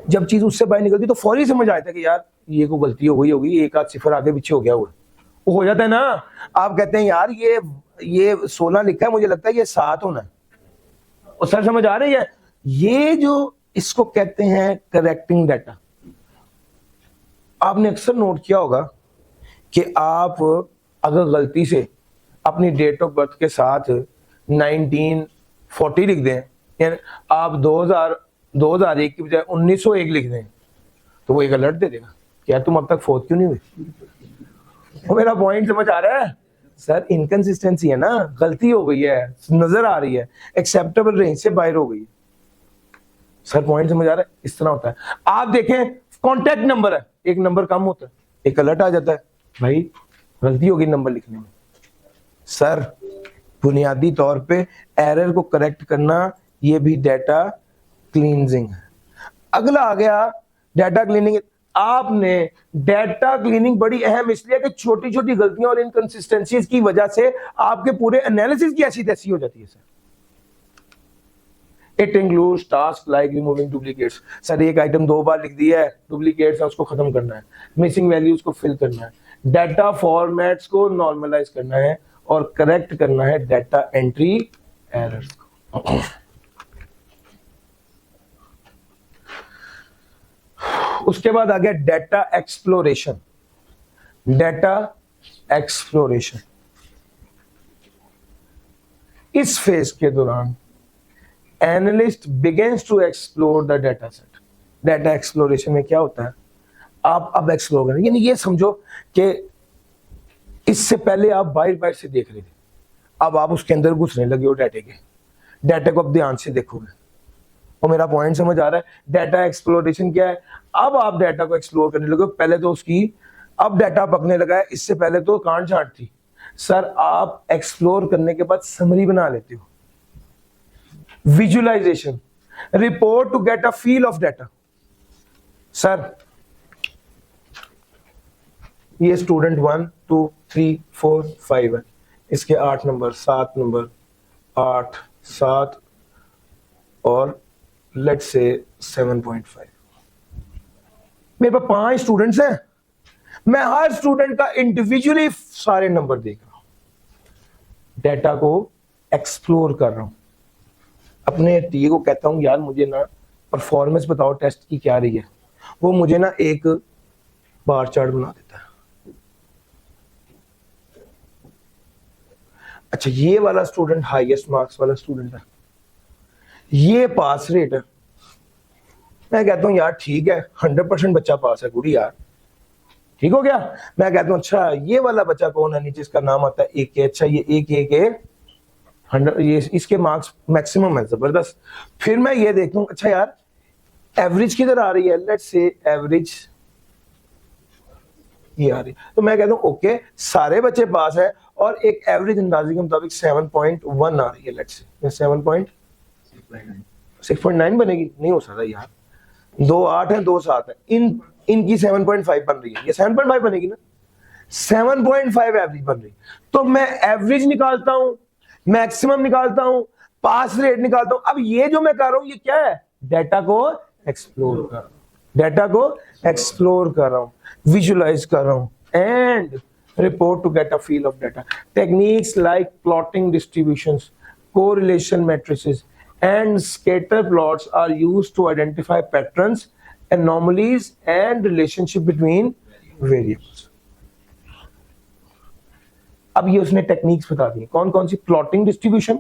जब चीज उससे बाहर निकलती तो फौरी समझ आता है कि यार ये को गलती हो गई होगी, एक आध सिफर आगे पीछे हो गया हुआ, वो हो जाता है ना। आप कहते हैं यार ये 16 लिखा है, मुझे लगता है ये 7 होना है, और सर समझ आ रही है। ये जो इसको कहते हैं करेक्टिंग डाटा। आपने अक्सर नोट किया होगा कि आप अगर गलती से अपनी डेट ऑफ बर्थ के साथ 1940 लिख दें, यानी आप 2001 की बजाय 1901 लिख दें, तो वो एक अलर्ट दे देगा कि यार तुम अब तक फोर्थ क्यों नहीं हुई। वो मेरा पॉइंट समझ आ रहा है सर? इनकंसिस्टेंसी है ना, गलती हो गई है, नजर आ रही है, एक्सेप्टेबल रेंज से बाहर हो गई है। सर पॉइंट समझ आ रहा है? इस तरह होता है। आप देखें कॉन्टैक्ट नंबर है, एक नंबर कम होता है, एक अलर्ट आ जाता है, भाई गलती होगी नंबर लिखने में। सर बुनियादी तौर पे एरर को करेक्ट करना ये भी डाटा क्लींजिंग है। अगला आ गया डाटा क्लीनिंग। आपने डाटा क्लीनिंग बड़ी अहम इसलिए कि छोटी छोटी गलतियां और इनकंसिस्टेंसीज की वजह से आपके पूरे एनालिसिस की ऐसी तैसी हो जाती है sir. It includes task like removing duplicates. Sir एक आइटम 2 बार लिख दिया है, डुप्लीकेट्स है उसको खत्म करना है, मिसिंग वैल्यूज को फिल करना है, डाटा फॉर्मेट्स को नॉर्मलाइज करना है और करेक्ट करना है डाटा एंट्री एरर्स को। उसके बाद आ गया डाटा एक्सप्लोरेशन। डाटा एक्सप्लोरेशन इस फेज के दौरान analyst begins to explore the data set. Data exploration में क्या होता है, आप अब एक्सप्लोर करें, यानी ये समझो कि इससे पहले आप बाहर से देख रहे थे, अब आप उसके अंदर घुसने लगे हो डाटा के, डाटा को अब ध्यान से देखोगे। और मेरा पॉइंट समझ आ रहा है? डाटा एक्सप्लोरेशन क्या है? अब आप डाटा को एक्सप्लोर करने लगे, पहले तो उसकी, अब डाटा पकने लगा है, इससे पहले तो कांट छांट थी। सर आप एक्सप्लोर करने के बाद समरी बना लेते हो, visualisation, report to get a feel of data. Sir ये स्टूडेंट 1 2 3 4 5 है, इसके 8 नंबर 7 नंबर 8 7 और लेट्स से 7.5। मेरे पास 5 स्टूडेंट्स हैं, मैं हर स्टूडेंट का इंडिविजुअली सारे नंबर देख रहा हूं, डाटा को एक्सप्लोर कर रहा हूं, अपने टीए को कहता हूं यार मुझे ना परफॉर्मेंस बताओ टेस्ट की क्या रही है, वो मुझे ना एक बार चार्ट बना देता है। अच्छा ये वाला स्टूडेंट हाईएस्ट मार्क्स वाला स्टूडेंट है, ये पास रेट है, मैं कहता हूं यार ठीक है 100% बच्चा पास है, गुड़ी यार ठीक हो गया। मैं कहता हूं अच्छा ये वाला बच्चा कौन है, नीचे इसका नाम आता है एक के, अच्छा ये एक के 100, ये इसके मार्क्स मैक्सिमम है, जबरदस्त। फिर मैं ये देखता हूं अच्छा यार एवरेज किधर आ रही है, लेट्स से एवरेज ये आ रही, तो मैं कहता हूं ओके सारे बच्चे पास है और एक एवरेज अंदाजे के मुताबिक 7.1 आ रही है, लेट्स से 6.9 बनेगी, नहीं हो सकता यार, 2 8 है 2 7 है, इनकी 7.5 बन रही है, ये 7.5 बनेगी ना, 7.5 एवरेज बन रही, तो मैं एवरेज निकालता हूं, मैक्सिमम निकालता हूं, पास रेट निकालता हूं। अब ये जो मैं कर रहा हूं ये क्या है, डाटा को एक्सप्लोर कर रहा हूं, डाटा को एक्सप्लोर कर रहा हूं, विजुअलाइज कर रहा हूं and report to get a feel of data. Techniques like plotting distributions, correlation matrices and scatter plots are used to identify patterns, anomalies and relationship between variables. अब ये उसने टेक्निक्स बता दी, कौन कौन सी, प्लॉटिंग डिस्ट्रीब्यूशन,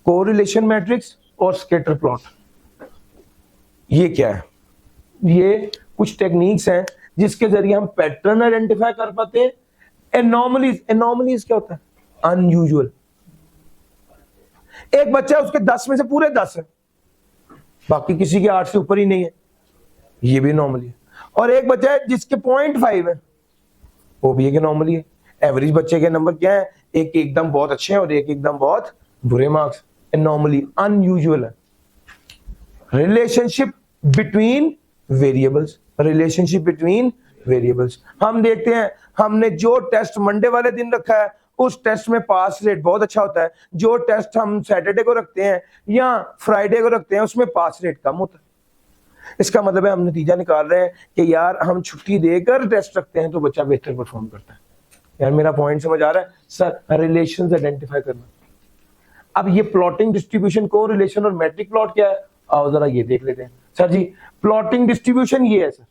कोरिलेशन मैट्रिक्स और scatter plot. ये क्या है, ये कुछ टेक्निक्स हैं जिसके जरिए हम पैटर्न आइडेंटिफाई कर पाते हैं। एनॉमलीज, एनॉमलीज क्या होता है? अनयूजुअल। एक बच्चा है, उसके 10 में से पूरे 10 है, बाकी किसी के 8 से ऊपर ही नहीं है, ये भी नॉर्मली है। और एक बच्चा है जिसके 0.5 है, वो भी एक नॉर्मली है। एवरेज बच्चे के नंबर क्या है? एक एकदम बहुत अच्छे हैं और एक एकदम बहुत बुरे मार्क्स। नॉर्मली अनयूजुअल है। Relationship between variables, relationship between variables. हम देखते हैं, हमने जो टेस्ट मंडे वाले दिन रखा है उस टेस्ट में पास रेट बहुत अच्छा होता है, जो टेस्ट हम सैटरडे को रखते हैं या फ्राइडे को रखते हैं उसमें पास रेट कम होता है। इसका मतलब है हम नतीजा निकाल रहे हैं कि यार हम छुट्टी देकर टेस्ट रखते हैं तो बच्चा बेहतर परफॉर्म करता है। यार मेरा पॉइंट समझ आ रहा है सर? रिलेशंस आइडेंटिफाई करना। अब ये प्लॉटिंग डिस्ट्रीब्यूशन, को रिलेशन और मैट्रिक प्लॉट क्या है, आओ जरा ये देख लेते हैं। सर जी प्लॉटिंग डिस्ट्रीब्यूशन ये है सर,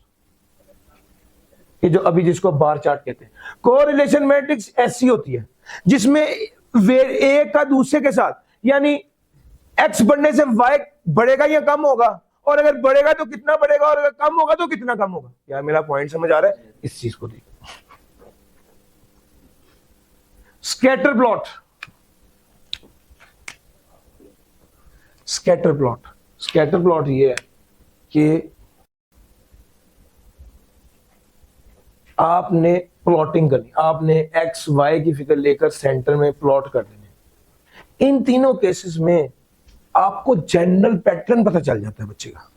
ये जो अभी जिसको बार चार्ट कहते हैं। कोरिलेशन मैट्रिक्स ऐसी होती है जिसमें एक का दूसरे के साथ, यानी एक्स बढ़ने से वाई बढ़ेगा या कम होगा, और अगर बढ़ेगा तो कितना बढ़ेगा और अगर कम होगा तो कितना कम होगा। यार मेरा पॉइंट समझ आ रहा है? इस चीज को देखो। Scatter plot, scatter plot, scatter plot ये है कि आपने प्लॉटिंग करनी, आपने एक्स वाई की फिगर लेकर सेंटर में प्लॉट कर देने। इन तीनों केसेस में आपको जनरल पैटर्न पता चल जाता है बच्चे का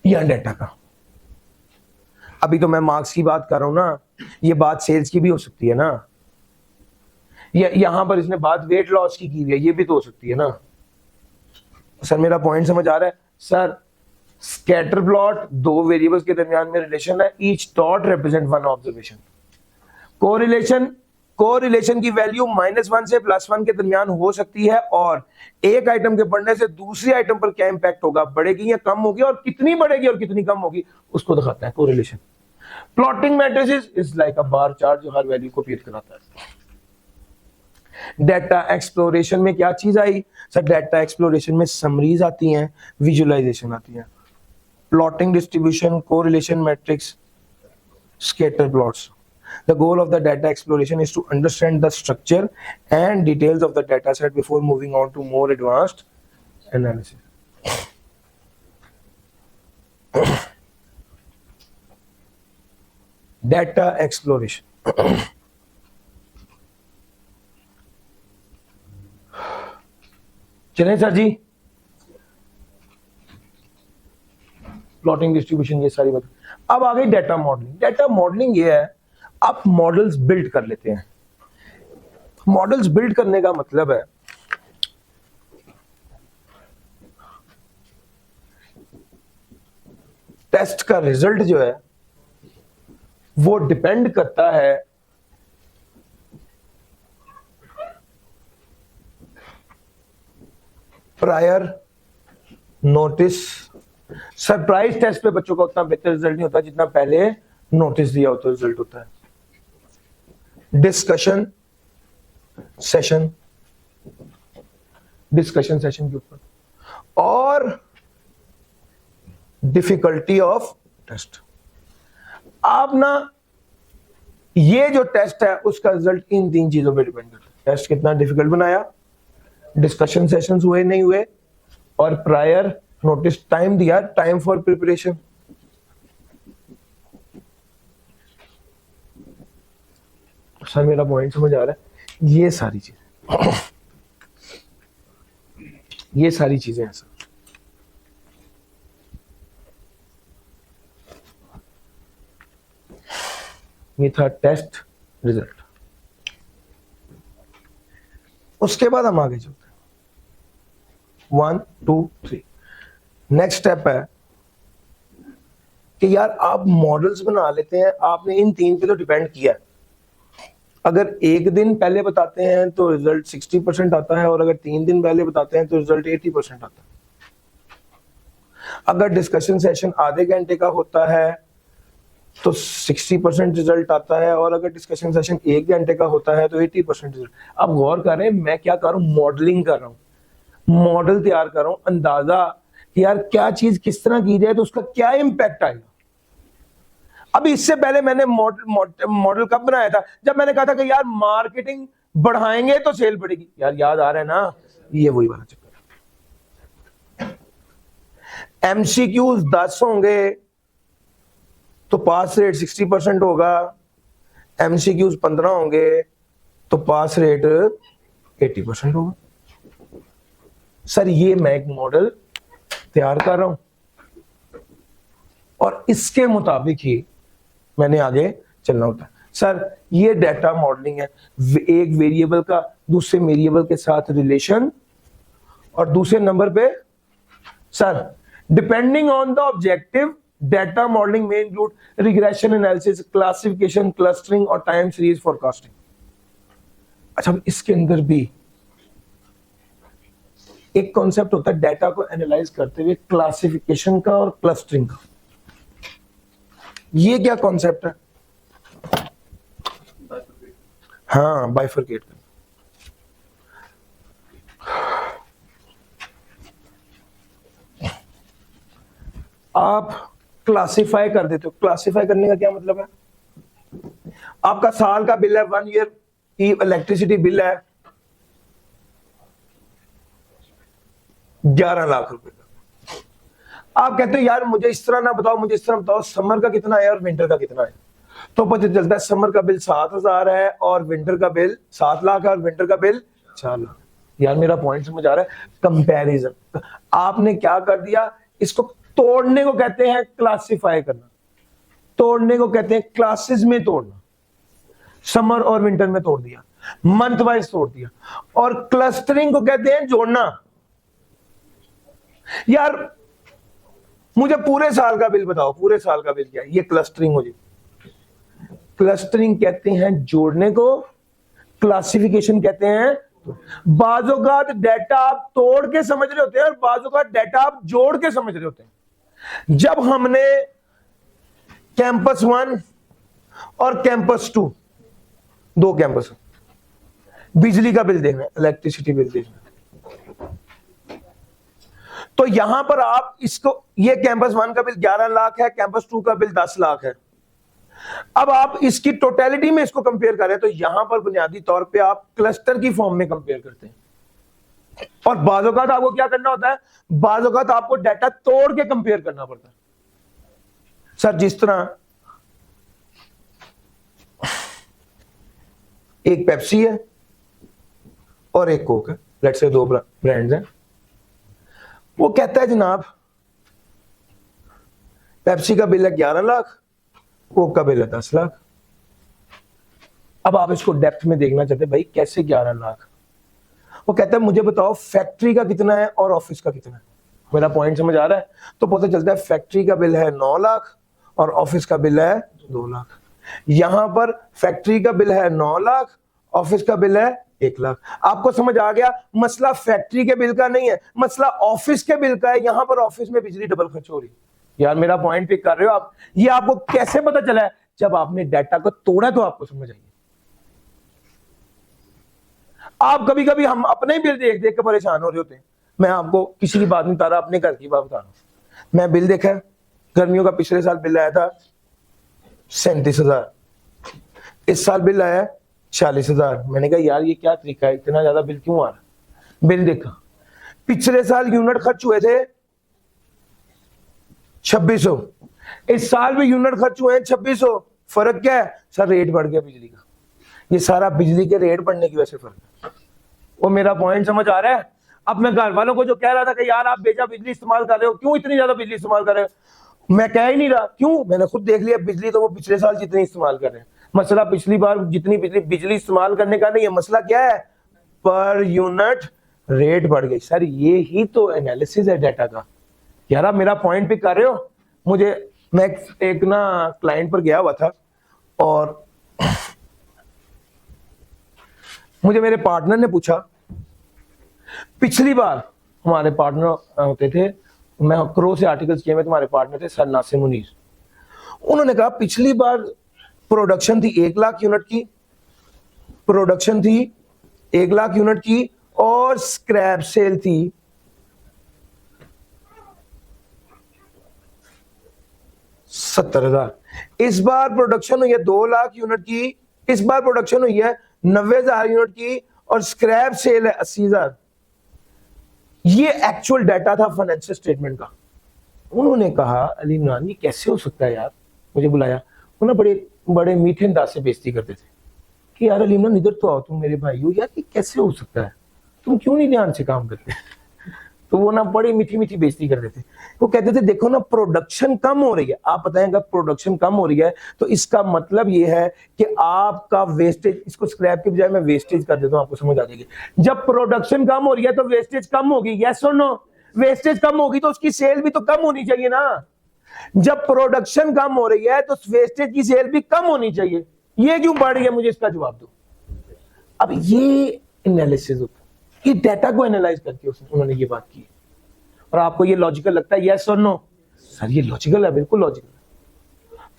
या डेटा का। अभी तो मैं मार्क्स की बात कर रहा हूं ना, ये बात सेल्स की भी हो सकती है ना, या यहां पर इसने बात वेट लॉस की है, ये भी तो हो सकती है ना। सर मेरा पॉइंट समझ आ रहा है? सर स्कैटर प्लॉट दो वेरिएबल्स के दरमियान में रिलेशन है, each dot represent one observation. Correlation, correlation की वैल्यू -1 से +1 के दरमियान हो सकती है, और एक आइटम के बढ़ने से दूसरी आइटम पर क्या इंपैक्ट होगा, बढ़ेगी या कम होगी, और कितनी बढ़ेगी और कितनी कम होगी, उसको दिखाता है correlation. Plotting matrices is like a bar chart जो हर वैल्यू को अपीयर कराता है। डेटा एक्सप्लोरेशन में क्या चीज आई सर? डेटा एक्सप्लोरेशन में समरीज आती हैं, विजुअलाइजेशन आती है। Plotting distribution, correlation matrix, scatter plots. The goal of the data exploration is to understand the structure and details of the data set before moving on to more advanced analysis. Data exploration. चलें sir जी, plotting distribution ये सारी बात। अब आ गई data modelling. Data modelling ये है, आप models build कर लेते हैं। मॉडल्स बिल्ड करने का मतलब है टेस्ट का रिजल्ट जो है वो डिपेंड करता है प्रायर नोटिस। सरप्राइज टेस्ट पे बच्चों का उतना बेहतर रिजल्ट नहीं होता जितना पहले नोटिस दिया होता रिजल्ट होता है। डिस्कशन सेशन, डिस्कशन सेशन के ऊपर, और डिफिकल्टी ऑफ टेस्ट। आप ना ये जो टेस्ट है उसका रिजल्ट इन 3 चीजों पे डिपेंड करता है। टेस्ट कितना डिफिकल्ट बनाया, डिस्कशन सेशंस हुए नहीं हुए, और प्रायर नोटिस टाइम दिया, टाइम फॉर प्रिपरेशन। सर मेरा पॉइंट समझ आ रहा है? ये सारी चीजें, ये सारी चीजें हैं सर। ये था टेस्ट रिजल्ट। उसके बाद हम आगे चलते हैं 1 2 3। नेक्स्ट स्टेप है कि यार आप मॉडल्स बना लेते हैं, आपने इन 3 पे तो डिपेंड किया। अगर एक दिन पहले बताते हैं तो रिजल्ट 60% आता है, और अगर 3 दिन पहले बताते हैं तो रिजल्ट 80% आता है। अगर डिस्कशन सेशन आधे घंटे का होता है तो 60% रिजल्ट आता है, और अगर डिस्कशन सेशन 1 घंटे का होता है तो 80% रिजल्ट। अब गौर करें मैं क्या कर रहा हूं, मॉडलिंग कर रहा हूं, मॉडल तैयार कर रहा हूं, अंदाजा कि यार क्या चीज किस तरह की जाए तो उसका क्या इंपैक्ट आएगा। अभी इससे पहले मैंने मॉडल कब बनाया था, जब मैंने कहा था कि यार मार्केटिंग बढ़ाएंगे तो सेल बढ़ेगी। यार याद आ रहा है ना, ये वही वाला चक्कर है। एमसीक्यूज 10 होंगे तो पास रेट 60% होगा, एमसीक्यूज 15 होंगे तो पास रेट 80% होगा। सर ये मैं एक मॉडल तैयार कर रहा हूं और इसके मुताबिक ही मैंने आगे चलना होता है। सर ये डाटा मॉडलिंग है, एक वेरिएबल का दूसरे वेरिएबल के साथ रिलेशन, और दूसरे नंबर पे sir depending on the objective data modelling में include regression analysis, classification, clustering और टाइम सीरीज फोरकास्टिंग। अच्छा इसके अंदर भी एक कॉन्सेप्ट होता है डाटा को एनालाइज करते हुए क्लासिफिकेशन का और क्लस्टरिंग का। ये क्या कॉन्सेप्ट है? हाँ बाइफरकेट करना। आप क्लासिफाई कर देते हो। क्लासिफाई करने का क्या मतलब है? आपका साल का बिल है, 1 ईयर की इलेक्ट्रिसिटी बिल है 11 लाख रुपए का। आप कहते हो यार मुझे इस तरह ना बताओ, मुझे इस तरह बताओ समर का कितना है और विंटर का कितना है। तो पता चलता है समर का बिल 7,000 है और विंटर का बिल 7 लाख है और विंटर का बिल 4 लाख। यार मेरा पॉइंट समझ आ रहा है? कंपैरिजन। आपने क्या कर दिया, इसको तोड़ने को कहते हैं क्लासिफाई करना, तोड़ने को कहते हैं क्लासेस में तोड़ना। समर और विंटर में तोड़ दिया, मंथ वाइज तोड़ दिया। और क्लस्टरिंग को कहते हैं जोड़ना। यार मुझे पूरे साल का बिल बताओ, पूरे साल का बिल क्या है, ये क्लस्टरिंग हो जाए। क्लस्टरिंग कहते हैं जोड़ने को, क्लासिफिकेशन कहते हैं। बाज़-औक़ात डाटा आप तोड़ के समझ रहे होते हैं और बाज़-औक़ात डाटा आप जोड़ के समझ रहे होते हैं। जब हमने कैंपस 1 और कैंपस 2, 2 कैंपस, बिजली का बिल देखना है, इलेक्ट्रिसिटी बिल देखना है, तो यहां पर आप इसको, ये कैंपस 1 का बिल 11 लाख है, कैंपस 2 का बिल 10 लाख है। अब आप इसकी टोटलिटी में इसको कंपेयर कर रहे हैं, तो यहां पर बुनियादी तौर पे आप क्लस्टर की फॉर्म में कंपेयर करते हैं। और बाज़ औक़ात आपको क्या करना होता है, बाज़ औक़ात आपको डाटा तोड़ के कंपेयर करना पड़ता है। सर जिस तरह एक पेप्सी है और एक कोक है, लेट्स से 2 ब्रांड्स हैं। वो कहता है जनाब पेप्सी का बिल है 11 लाख, कोक का बिल है 10 लाख। अब आप इसको डेप्थ में देखना चाहते हैं, भाई कैसे 11 लाख? वो कहता है मुझे बताओ फैक्ट्री का कितना है और ऑफिस का कितना है। मेरा पॉइंट समझ आ रहा है? तो पता चलता है फैक्ट्री का बिल है 9 लाख और ऑफिस का बिल है 2 लाख। यहां पर फैक्ट्री का बिल है 9 लाख, ऑफिस का बिल है 1 लाख। आपको समझ आ गया? मसला फैक्ट्री के बिल का नहीं है, मसला ऑफिस के बिल का है। यहां पर ऑफिस में बिजली डबल खर्च हो रही है। यार मेरा पॉइंट पिक कर रहे हो आप? ये आपको कैसे पता चला है? जब आपने डाटा को तोड़ा तो आपको समझ आई। आप कभी कभी, हम अपने ही बिल देख देख के परेशान हो रहे होते हैं। मैं आपको किसी की बात नहीं बता रहा, अपने घर की बात बता रहा हूं। मैं बिल देखा, गर्मियों का पिछले साल बिल आया था 37,000, इस साल बिल आया 40,000। मैंने कहा यार ये क्या तरीका है, इतना ज्यादा बिल क्यों आ रहा है? बिल देखा, पिछले साल यूनिट खर्च हुए थे 2600, इस साल भी यूनिट खर्च हुए हैं 2600। फर्क क्या है? सर रेट बढ़ गया बिजली का। ये सारा बिजली के रेट बढ़ने की वजह से फर्क है। वो मेरा पॉइंट समझ आ रहा है? अब मैं घर वालों को जो कह रहा था कि यार आप बेचा बिजली इस्तेमाल कर रहे हो, क्यों इतनी ज्यादा बिजली इस्तेमाल कर रहे हो, मैं कह ही नहीं रहा क्यों। मैंने खुद देख लिया बिजली तो वो पिछले साल जितनी इस्तेमाल कर रहे हैं। मसला पिछली बार जितनी बिजली इस्तेमाल करने का नहीं है, मसला क्या है? पर यूनिट रेट बढ़ गई। सर ये ही तो एनालिसिस है डाटा का। यार आप मेरा पॉइंट पिक कर रहे हो? मैं एक ना क्लाइंट पर गया हुआ था और मुझे मेरे पार्टनर ने पूछा, पिछली बार हमारे पार्टनर होते थे, मैं क्रो से आर्टिकल्स किए में, तुम्हारे पार्टनर थे सर नासिम मुनीर। उन्होंने कहा पिछली बार प्रोडक्शन थी 1 लाख यूनिट की, प्रोडक्शन थी 1 लाख यूनिट की और स्क्रैप सेल थी 70,000। इस बार प्रोडक्शन हुई है 2 लाख यूनिट की, इस बार प्रोडक्शन हुई है 90,000 यूनिट की, और स्क्रैप सेल है 80,000। ये एक्चुअल डाटा था फाइनेंशियल स्टेटमेंट का। उन्होंने कहा अली इमरान ये कैसे हो सकता है यार, मुझे बुलाया, उन्होंने बड़े बड़े मीठे अंदाज से बेइज्जती करते थे कि यार अली इमरान इधर तो आओ, तुम मेरे भाई हो यार, ये कैसे हो सकता है, तुम क्यों नहीं ध्यान से काम करते। तो वो ना बड़ी मीठी मीठी बेइज्जती करते थे। वो कहते थे देखो ना प्रोडक्शन कम हो रही है, आप बताएं अगर प्रोडक्शन कम हो रही है तो इसका मतलब ये है कि आपका वेस्टेज, इसको स्क्रैप के बजाय मैं वेस्टेज कर देता हूं, आपको समझ आ जाएगी। जब प्रोडक्शन कम हो रही है तो वेस्टेज कम होगी, यस और नो? वेस्टेज कम होगी तो उसकी सेल भी तो कम होनी चाहिए ना। जब प्रोडक्शन कम हो रही है तो वेस्टेज की सेल भी कम होनी चाहिए। ये क्यों बढ़ रही है, मुझे इसका जवाब दो। अब ये एनालिसिस होता है, ये डाटा को एनालाइज करके उन्होंने ये बात की। और आपको ये लॉजिकल लगता है, यस और नो? सर ये लॉजिकल है, बिल्कुल लॉजिकल है।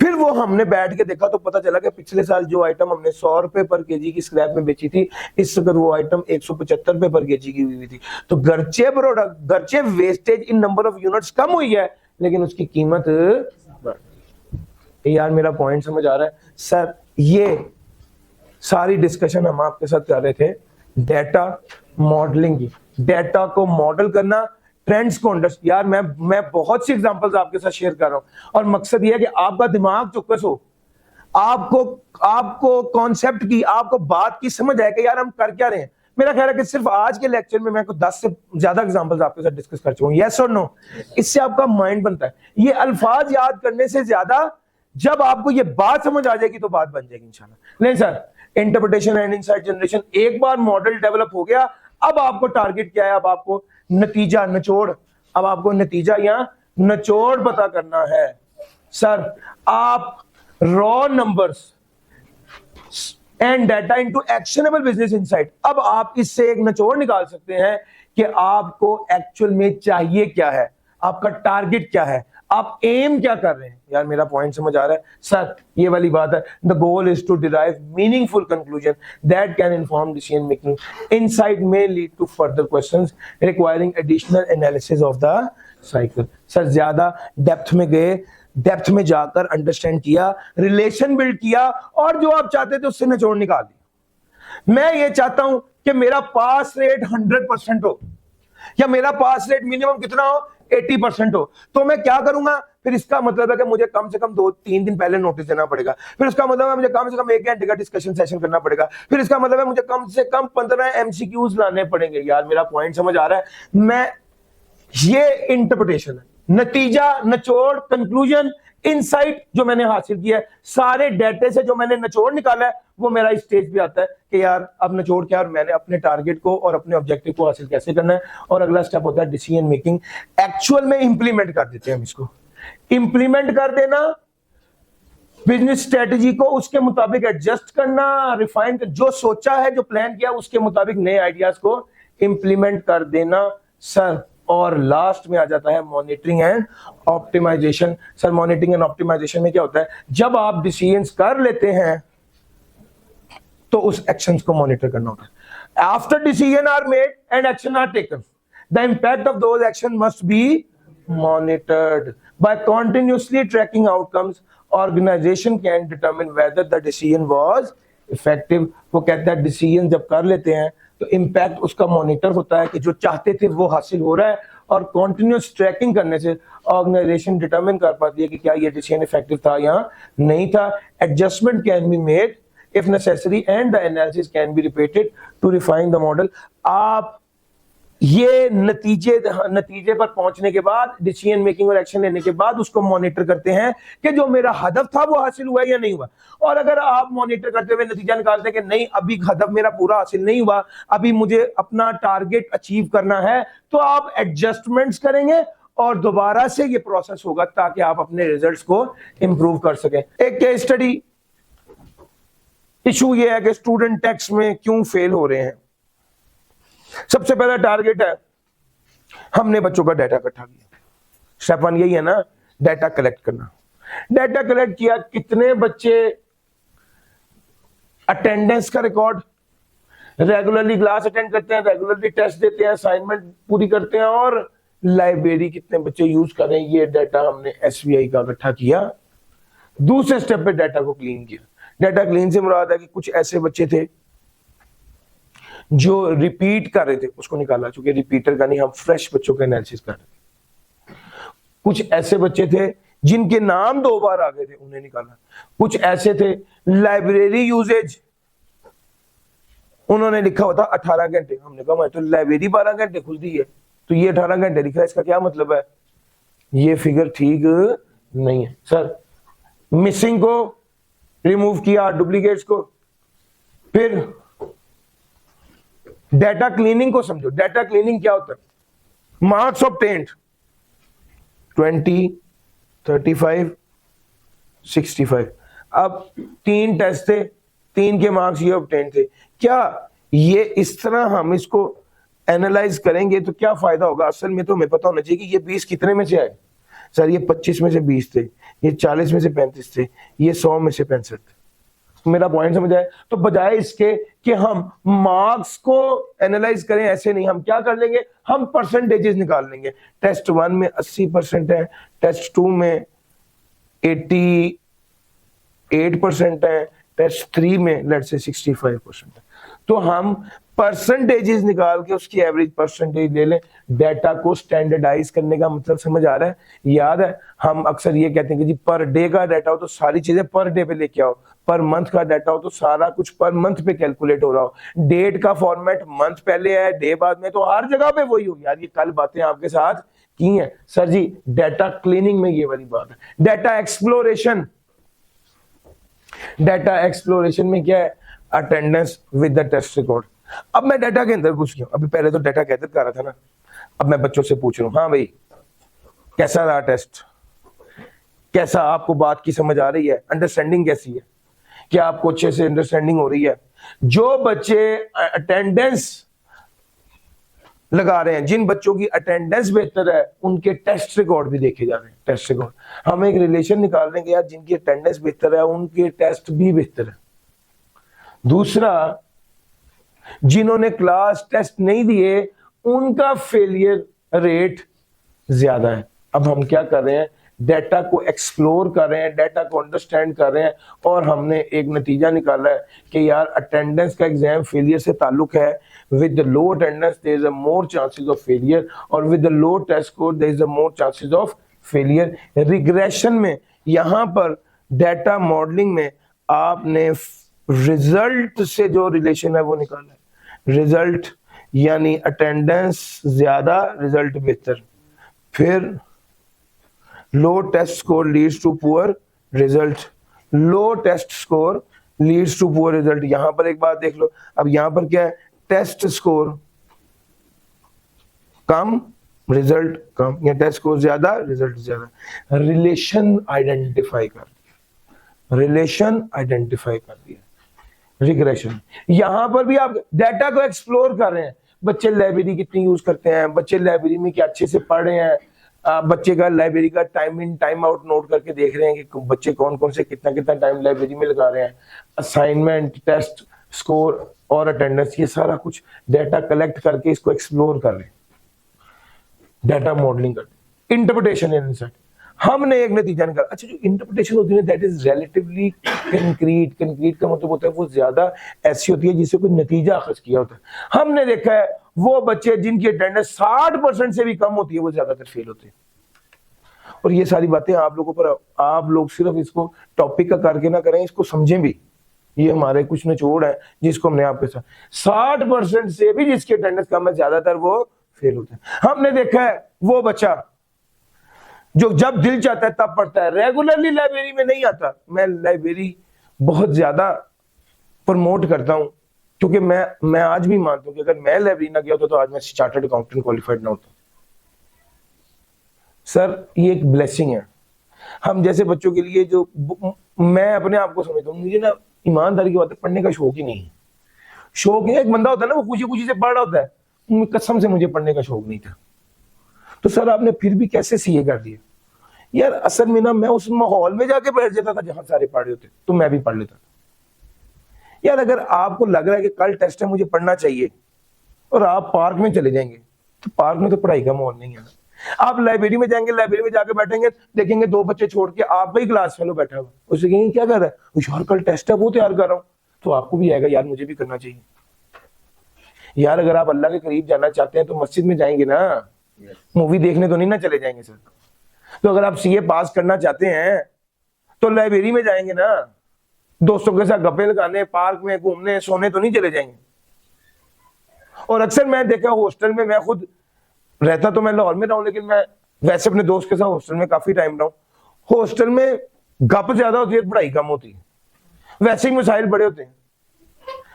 फिर वो हमने बैठ के देखा तो पता चला कि पिछले साल जो आइटम हमने 100 रुपए पर केजी की स्क्रैप में बेची थी, इस वक्त वो आइटम 175 रुपए पर केजी की हुई थी। तो गर्चे प्रोडक्ट, गर्चे wastage in number of units कम हुई है, लेकिन उसकी कीमत बढ़ गई। यार मेरा पॉइंट समझ आ रहा है? सर ये सारी डिस्कशन हम आपके साथ कर रहे थे डेटा मॉडलिंग की, डेटा को मॉडल करना, ट्रेंड्स को अंडरस्टैंड। यार मैं बहुत सी एग्जांपल्स आपके साथ शेयर कर रहा हूं, और मकसद ये है कि आपका दिमाग चौकस हो, आपको कॉन्सेप्ट की, आपको बात की समझ आए कि यार हम कर क्या रहे हैं। मेरा ख्याल है कि सिर्फ आज के लेक्चर में मैं 10 से ज्यादा एग्जांपल्स आपके साथ डिस्कस कर चुका हूं, यस और नो? इससे आपका माइंड बनता है। ये अल्फाज याद करने से ज्यादा जब आपको ये बात समझ आ जाएगी तो बात बन जाएगी इंशाल्लाह। नहीं sir, interpretation and insight generation, एक बार मॉडल डेवलप हो गया, अब आपको टारगेट क्या है? अब आपको नतीजा निचोड़, अब आपको नतीजा या निचोड़ पता करना है। सर आप raw numbers and data into actionable business insight, अब आप इससे एक निचोड़ निकाल सकते हैं कि आपको एक्चुअल में चाहिए क्या है, आपका टारगेट क्या है, आप एम क्या कर रहे हैं। यार मेरा पॉइंट समझ आ रहा है? सर ये वाली बात है, the goal is to derive meaningful conclusion that can inform decision making, insight may lead to further questions requiring additional analysis of the cycle. Sir ज्यादा डेप्थ में गए, डेप्थ में जाकर अंडरस्टैंड किया, रिलेशन बिल्ड किया, और जो आप चाहते थे उससे निचोड़ निकाल दी। मैं ये चाहता हूं कि मेरा पास रेट 100% हो, या मेरा पास रेट मिनिमम कितना हो, 80% हो। तो मैं क्या करूंगा? फिर इसका मतलब है कि मुझे कम से कम 2-3 दिन पहले नोटिस देना पड़ेगा। फिर उसका मतलब है मुझे कम से कम 1 घंटे का डिस्कशन सेशन करना पड़ेगा। फिर इसका मतलब है मुझे कम से कम 15 MCQs लाने पड़ेंगे। यार मेरा पॉइंट समझ आ रहा है? मैं ये इंटरप्रिटेशन है, नतीजा, निचोड़, कंक्लूजन, इनसाइट जो मैंने हासिल किया है, सारे डेटे से जो मैंने निचोड़ निकाला है, वो मेरा इस स्टेज पे आता है कि यार अब निचोड़ क्या, और मैंने अपने टारगेट को और अपने ऑब्जेक्टिव को हासिल कैसे करना है। और अगला स्टेप होता है डिसीजन मेकिंग। एक्चुअल में इंप्लीमेंट कर देते हैं हम इसको, इंप्लीमेंट कर देना, बिजनेस स्ट्रेटजी को उसके मुताबिक एडजस्ट करना, रिफाइन कर, जो सोचा है, जो प्लान किया उसके मुताबिक नए आइडियाज को इंप्लीमेंट कर देना। सर और लास्ट में आ जाता है monitoring and optimisation. Sir monitoring and optimisation में क्या होता है? जब आप डिसीजंस कर लेते हैं तो उस एक्शंस को मॉनिटर करना होता है। After decision are made and action are taken, the impact of those action must be monitored by continuously tracking outcomes. Organisation can determine whether the decision was effective. वो कहता है डिसीजन जब कर लेते हैं तो इम्पैक्ट उसका मॉनिटर होता है कि जो चाहते थे वो हासिल हो रहा है, और कॉन्टिन्यूस ट्रैकिंग करने से ऑर्गेनाइजेशन डिटरमिन कर पाती है कि क्या ये डिसीजन इफेक्टिव था या नहीं था। Adjustment can be made if necessary and the analysis can be repeated to refine the model. आप ये नतीजे पर पहुंचने के बाद, डिसीजन मेकिंग और एक्शन लेने के बाद उसको मॉनिटर करते हैं कि जो मेरा हदफ था वो हासिल हुआ या नहीं हुआ। और अगर आप मॉनिटर करते हुए नतीजा निकालते हैं कि नहीं अभी हदफ मेरा पूरा हासिल नहीं हुआ, अभी मुझे अपना टारगेट अचीव करना है, तो आप एडजस्टमेंट्स करेंगे और दोबारा से ये प्रोसेस होगा ताकि आप अपने रिजल्ट्स को इंप्रूव कर सकें। एक केस स्टडी इशू ये है कि स्टूडेंट टेक्स्ट में क्यों फेल हो रहे हैं। सबसे पहला टारगेट है, हमने बच्चों का डाटा इकट्ठा किया। स्टेप 1 यही है ना, डाटा कलेक्ट करना। डाटा कलेक्ट किया, कितने बच्चे अटेंडेंस का रिकॉर्ड, रेगुलरली क्लास अटेंड करते हैं, रेगुलरली टेस्ट देते हैं, असाइनमेंट पूरी करते हैं, और लाइब्रेरी कितने बच्चे यूज कर रहे हैं, ये डाटा हमने SBI का इकट्ठा किया। दूसरे स्टेप पे डाटा को क्लीन किया। डाटा क्लीन से मुराद है कि कुछ ऐसे बच्चे थे जो रिपीट कर रहे थे, उसको निकाला, चूंकि रिपीटर का नहीं, हम फ्रेश बच्चों का एनालिसिस कर रहे थे। कुछ ऐसे बच्चे थे जिनके नाम 2 बार आ गए थे, उन्हें निकाला। कुछ ऐसे थे लाइब्रेरी यूजेज, उन्होंने लिखा होता 18 घंटे, हमने कहा तो लाइब्रेरी 12 घंटे खुलती है, तो ये 18 घंटे लिखा है, इसका क्या मतलब है? ये फिगर ठीक नहीं है। सर मिसिंग को रिमूव किया, डुप्लीकेट्स को, फिर डाटा क्लीनिंग को समझो। डाटा क्लीनिंग क्या होता है? Marks obtained 20, 35, 65। अब 3 टेस्ट थे, 3 के मार्क्स ये ऑब्टेन्ड थे। क्या ये इस तरह हम इसको एनालाइज करेंगे तो क्या फायदा होगा? असल में तो हमें पता होना चाहिए कि ये 20 कितने में से आए। सर ये 25 में से 20 थे, ये 40 में से 35 थे, ये 100 में से 65 थे। मेरा पॉइंट समझ आए? तो बजाय इसके कि हम मार्क्स को एनालाइज करें, ऐसे नहीं, हम क्या कर लेंगे, हम परसेंटेजेस निकाल लेंगे। टेस्ट 1 में 80% है, टेस्ट 2 में 88% है, टेस्ट 3 में लेट्स से 65% है। तो हम परसेंटेजेस निकाल के उसकी एवरेज परसेंटेज ले लें। डाटा को स्टैंडर्डाइज करने का मतलब समझ आ रहा है? याद है हम अक्सर ये कहते हैं कि जी पर डे का डाटा हो तो सारी चीजें पर डे पे लेके आओ, पर मंथ का डाटा हो तो सारा कुछ पर मंथ पे कैलकुलेट हो रहा हो, डेट का फॉर्मेट मंथ पहले है डे बाद में, तो हर जगह पे वही हो। यार ये कल बातें आपके साथ की हैं सर जी। डाटा क्लीनिंग में ये वाली बात है। डाटा एक्सप्लोरेशन, डाटा एक्सप्लोरेशन में क्या है? Attendance with the test record. अब मैं डाटा के अंदर घुस गया, अभी पहले तो डाटा गैदर कर रहा था ना, अब मैं बच्चों से पूछ रहा हूं, हाँ भाई कैसा रहा टेस्ट, कैसा आपको बात की समझ आ रही है, अंडरस्टैंडिंग कैसी है, क्या आपको अच्छे से अंडरस्टैंडिंग हो रही है? जो बच्चे अटेंडेंस लगा रहे हैं, जिन बच्चों की अटेंडेंस बेहतर है, उनके टेस्ट रिकॉर्ड भी देखे जा रहे हैं। टेस्ट रिकॉर्ड हम एक रिलेशन निकाल रहे हैं कि यार जिनकी अटेंडेंस बेहतर है उनके टेस्ट भी बेहतर है। दूसरा, जिन्होंने क्लास टेस्ट नहीं दिए उनका फेलियर रेट ज्यादा है। अब हम क्या कर रहे हैं? डाटा को एक्सप्लोर कर रहे हैं, डाटा को अंडरस्टैंड कर रहे हैं, और हमने एक नतीजा निकाला है कि यार अटेंडेंस का एग्जाम फेलियर से ताल्लुक है। With the low attendance there is a more chances of failure, और with the low test score there is a more chances of failure. Regression में, यहां पर डाटा मॉडलिंग में आपने रिजल्ट से जो रिलेशन है वो निकाला है। रिजल्ट यानी अटेंडेंस ज्यादा, रिजल्ट बेहतर। फिर low test score leads to poor result, low test score leads to poor result. यहां पर एक बात देख लो, अब यहां पर क्या है? टेस्ट स्कोर कम, रिजल्ट कम, या टेस्ट स्कोर ज्यादा, रिजल्ट ज्यादा। रिलेशन आइडेंटिफाई कर दिया, रिलेशन आइडेंटिफाई कर दिया। रिग्रेशन, यहां पर भी आप डाटा को एक्सप्लोर कर रहे हैं। बच्चे लाइब्रेरी कितनी यूज करते हैं, बच्चे लाइब्रेरी में क्या अच्छे से पढ़ रहे हैं, बच्चे का लाइब्रेरी का time in time out note करके देख रहे हैं कि बच्चे कौन कौन से कितना कितना टाइम लाइब्रेरी में लगा रहे हैं। असाइनमेंट, टेस्ट स्कोर और अटेंडेंस, ये सारा कुछ डाटा कलेक्ट करके इसको एक्सप्लोर कर रहे हैं, डाटा मॉडलिंग कर रहे हैं। इंटरप्रिटेशन एंड इनसाइट, हमने एक नतीजा निकाला। अच्छा, जो इंटरप्रिटेशन होती है that is relatively concrete. Concrete का मतलब होता है वो ज्यादा ऐसी होती है जिससे कोई नतीजा अखज किया होता है। हमने देखा है वो बच्चे जिनकी अटेंडेंस 60% से भी कम होती है वो ज्यादातर फेल होते हैं। और ये सारी बातें आप लोगों पर, आप लोग सिर्फ इसको टॉपिक का करके ना करें, इसको समझें भी। ये हमारे कुछ निचोड़ है जिसको हमने आपके साथ, 60% से भी जिसकी अटेंडेंस कम है ज्यादातर वो फेल होते हैं। हमने देखा है वो बच्चा जो जब दिल चाहता है तब पढ़ता है, रेगुलरली लाइब्रेरी में नहीं आता। मैं लाइब्रेरी बहुत ज्यादा प्रमोट करता हूं क्योंकि मैं आज भी मानता हूं कि अगर मैं लाइब्रेरी ना गया होता तो आज मैं चार्टर्ड अकाउंटेंट क्वालिफाइड ना होता। सर ये एक ब्लेसिंग है हम जैसे बच्चों के लिए। जो मैं अपने आप को समझता हूँ, मुझे ना ईमानदारी की बात है, पढ़ने का शौक ही नहीं है। शौक है, एक बंदा होता है ना वो खुशी खुशी से पढ़ रहा होता है, कसम से मुझे पढ़ने का शौक नहीं था। तो सर आपने फिर भी कैसे सीए कर दिया? यार असल में ना मैं उस माहौल में जाके बैठ जाता था जहां सारे पढ़ रहे होते, तो मैं भी पढ़ लेता था। यार अगर आपको लग रहा है कि कल टेस्ट है मुझे पढ़ना चाहिए और आप पार्क में चले जाएंगे, तो पार्क में तो पढ़ाई का माहौल नहीं है। आप लाइब्रेरी में जाएंगे, लाइब्रेरी में जाके बैठेंगे, देखेंगे 2 बच्चे छोड़ के आपका ही क्लास फेलो बैठा हुआ, उसे कहेंगे क्या कर रहा है, यार कल टेस्ट है वो तैयार कर रहा हूँ, तो आपको भी आएगा यार मुझे भी करना चाहिए। यार अगर आप अल्लाह के करीब जाना चाहते हैं तो मस्जिद में जाएंगे ना, मूवी देखने तो नहीं ना चले जाएंगे सर। तो अगर आप सीए पास करना चाहते हैं तो लाइब्रेरी में जाएंगे ना, दोस्तों के साथ गप्पे लगाने, पार्क में घूमने, सोने तो नहीं चले जाएंगे। और अक्सर मैं देखा हॉस्टल में, मैं खुद रहता तो मैं लाहौर में रहा हूं, लेकिन मैं वैसे अपने दोस्त के साथ हॉस्टल में काफी टाइम रहा हूं। हॉस्टल में गप ज्यादा होती है, पढ़ाई कम होती है, वैसे ही मसाइल बड़े होते हैं।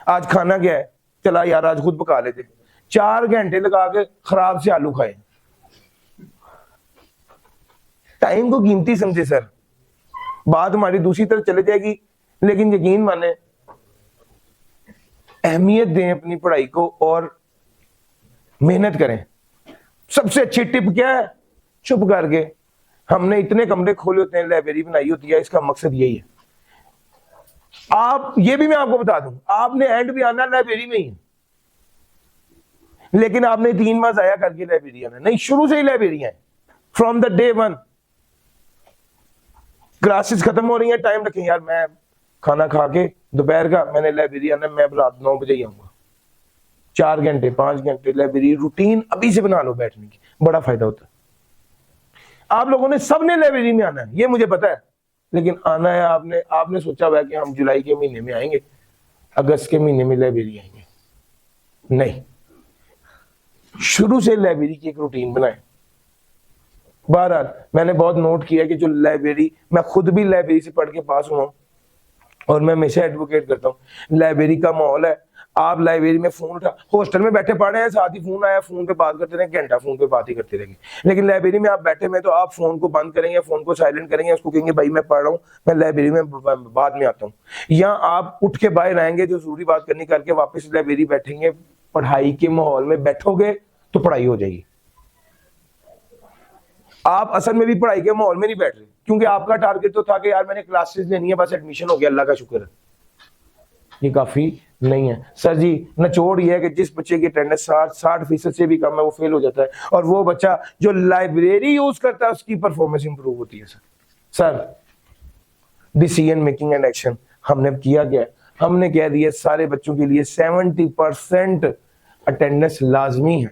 आज खाना क्या है, चला यार आज खुद पका लेते, 4 घंटे लगा के खराब से आलू खाए। टाइम को कीमती समझे सर, बात हमारी दूसरी तरफ चले जाएगी, लेकिन यकीन माने अहमियत दें अपनी पढ़ाई को और मेहनत करें। सबसे अच्छी टिप क्या है, चुप करके, हमने इतने कमरे खोले होते हैं, लाइब्रेरी बनाई होती है, इसका मकसद यही है। आप ये भी मैं आपको बता दूं, आपने एंड भी आना लाइब्रेरी में ही, लेकिन आपने 3 माह जाया करके लाइब्रेरी आना नहीं, शुरू से ही लाइब्रेरी है, फ्रॉम द डे 1। क्लासेस खत्म हो रही है, टाइम रखें यार, मैं खाना खा के दोपहर का मैंने लाइब्रेरी आना, मैं रात 9 बजे ही आऊंगा, 4 घंटे 5 घंटे लाइब्रेरी रूटीन अभी से बना लो बैठने की, बड़ा फायदा होता है। आप लोगों ने सबने लाइब्रेरी में आना है, ये मुझे पता है, लेकिन आना है आपने सोचा हुआ है कि हम जुलाई के महीने में आएंगे, अगस्त के महीने में लाइब्रेरी आएंगे, नहीं, शुरू से लाइब्रेरी की एक रूटीन बनाए। बहरहाल मैंने बहुत नोट किया कि जो लाइब्रेरी, मैं खुद भी लाइब्रेरी से पढ़ के पास हुआ हूं और मैं हमेशा एडवोकेट करता हूं, लाइब्रेरी का माहौल है। आप लाइब्रेरी में फोन उठा, हॉस्टल में बैठे पढ़ रहे हैं, साथ ही फोन आया, फोन पे बात करते रहे, घंटा फोन पे बात ही करते रहेंगे। लेकिन लाइब्रेरी में आप बैठे में तो आप फोन को बंद करेंगे, फोन को साइलेंट करेंगे, उसको कहेंगे भाई मैं पढ़ रहा हूँ, मैं लाइब्रेरी में बाद में आता हूँ। या आप उठ के बाहर आएंगे, जो जरूरी बात करनी करके वापस लाइब्रेरी बैठेंगे, पढ़ाई के माहौल में बैठोगे तो पढ़ाई हो जाएगी। आप असल में भी पढ़ाई के माहौल में नहीं बैठ रहे, क्योंकि आपका टारगेट तो था कि यार मैंने क्लासेस लेनी है, बस एडमिशन हो गया, अल्लाह का शुक्र है। ये काफी नहीं है सर जी। नचोड़ ये है कि जिस बच्चे की अटेंडेंस 60% से भी कम है वो फेल हो जाता है, और वो बच्चा जो लाइब्रेरी यूज करता है उसकी परफॉर्मेंस इंप्रूव होती है। Sir decision making and action हमने किया गया, हमने कह दिया सारे बच्चों के लिए 70% अटेंडेंस लाजमी है।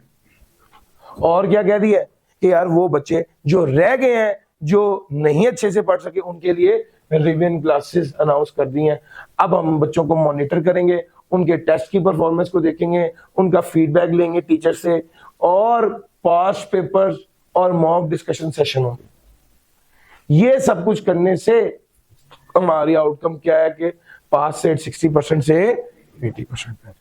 और क्या कह दिया कि यार वो बच्चे जो रह गए हैं, जो नहीं अच्छे से पढ़ सके, उनके लिए रिवीजन क्लासेस अनाउंस कर दी हैं। अब हम बच्चों को मॉनिटर करेंगे, उनके टेस्ट की परफॉर्मेंस को देखेंगे, उनका फीडबैक लेंगे टीचर से, और पास पेपर्स और मॉक डिस्कशन सेशन होंगे। ये सब कुछ करने से हमारी आउटकम क्या है कि पास से 60% से 80%।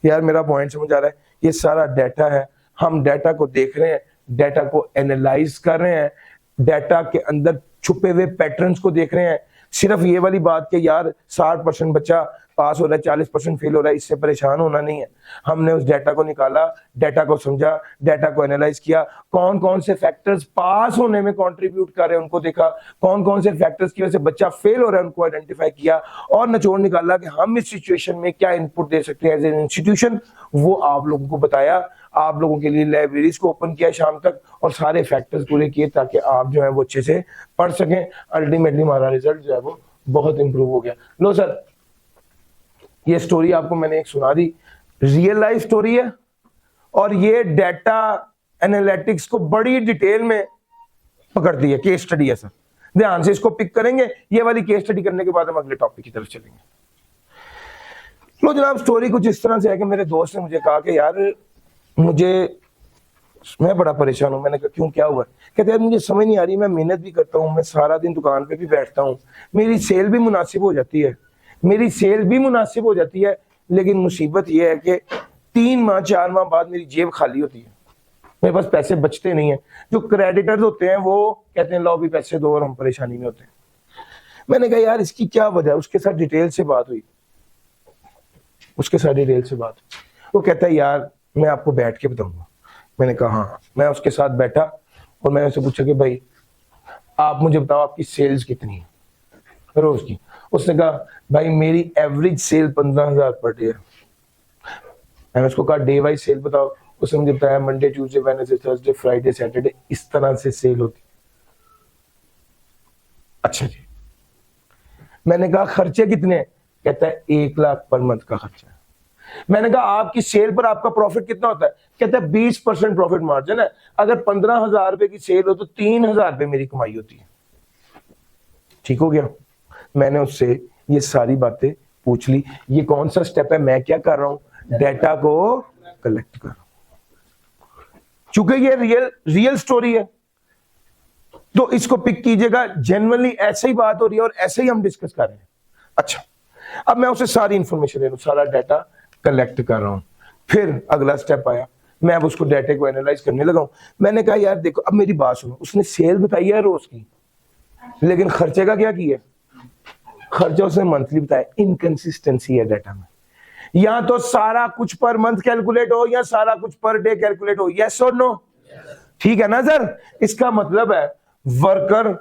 यार मेरा पॉइंट समझ आ रहा है? ये सारा डाटा है, हम डाटा को देख रहे हैं, डाटा को एनालाइज कर रहे हैं, डाटा के अंदर छुपे हुए पैटर्न्स को देख रहे हैं। सिर्फ ये वाली बात कि यार 60% बच्चा पास हो रहा है, 40% फेल हो रहा है, इससे परेशान होना नहीं है। हमने उस डाटा को निकाला, डाटा को समझा, डाटा को एनालाइज किया, कौन कौन से फैक्टर्स पास होने में कंट्रीब्यूट कर रहे हैं उनको देखा, कौन कौन से फैक्टर्स की वजह से बच्चा फेल हो रहा है उनको आइडेंटिफाई किया, और निचोड़ निकाला कि हम इस सिचुएशन में क्या इनपुट दे सकते हैं एज एन इंस्टीट्यूशन। वो आप लोगों को बताया, आप लोगों के लिए लाइब्रेरीज को ओपन किया शाम तक, और सारे फैक्टर्स पूरे किए ताकि आप जो है वो अच्छे से पढ़ सकें। अल्टीमेटली हमारा रिजल्ट जो है वो बहुत इंप्रूव हो गया। लो सर, ये स्टोरी आपको मैंने एक सुना दी, रियल लाइफ स्टोरी है, और ये डाटा एनालिटिक्स को बड़ी डिटेल में पकड़ दी है, केस स्टडी है सर। ध्यान से इसको पिक करेंगे, ये वाली केस स्टडी करने के बाद हम अगले टॉपिक की तरफ चलेंगे। लो जनाब, स्टोरी कुछ इस तरह से है कि मेरे दोस्त ने मुझे कहा कि यार मैं बड़ा परेशान हूं। मैंने कहा क्यों, क्या हुआ? कहते यार मुझे समझ नहीं आ रही, मैं मेहनत भी करता हूं, मैं सारा दिन दुकान पे भी बैठता हूं, मेरी सेल भी मुनासिब हो जाती है, लेकिन मुसीबत यह है कि 3 माह 4 माह बाद मेरी जेब खाली होती है, मेरे पास पैसे बचते नहीं है। जो क्रेडिटर्स होते हैं वो कहते हैं लो भी पैसे दो, और हम परेशानी में होते हैं। मैंने कहा यार इसकी क्या वजह है? उसके साथ डिटेल से बात हुई, वो कहता है यार मैं आपको बैठ के बताऊंगा। मैंने कहा हाँ। मैं उसके साथ बैठा और मैंने उससे पूछा कि भाई आप मुझे बताओ आपकी सेल्स कितनी है रोज की? उसने कहा भाई मेरी एवरेज सेल 15,000 पर डे है। मैंने उसको कहा डे वाइज सेल बताओ। उसने मुझे बताया Monday Tuesday Wednesday Thursday Friday Saturday इस तरह से सेल होती। अच्छा जी, मैंने कहा खर्चे कितने? कहता है 1 लाख पर मंथ का खर्चा है। मैंने कहा आपकी सेल पर आपका प्रॉफिट कितना होता है? कहता है 20% प्रॉफिट मार्जिन है। अगर 15,000 रुपए की सेल हो तो 3,000 रुपए मेरी कमाई होती है। ठीक हो गया। मैंने उससे ये सारी बातें पूछ ली। ये कौन सा स्टेप है? मैं क्या कर रहा हूं? डेटा को कलेक्ट कर रहा हूं। चूंकि ये रियल स्टोरी है तो इसको पिक कीजिएगा। जनरली ऐसे ही बात हो रही है और ऐसे ही हम डिस्कस कर रहे हैं। अच्छा, अब मैं उसे सारी इंफॉर्मेशन ले लूं, सारा डाटा कलेक्ट कर रहा हूं। फिर अगला स्टेप आया, मैं अब उसको डाटा को एनालाइज करने लगा हूं। मैंने कहा यार देखो, अब मेरी बात सुनो, उसने सेल बताई है रोज की, लेकिन खर्चे का क्या किया? खर्चा उसने मंथली बताया। इनकंसिस्टेंसी है डाटा में। या तो सारा कुछ पर मंथ कैलकुलेट हो या सारा कुछ पर डे कैलकुलेट हो। यस और नो? ठीक है ना सर? इसका मतलब है वर्कर,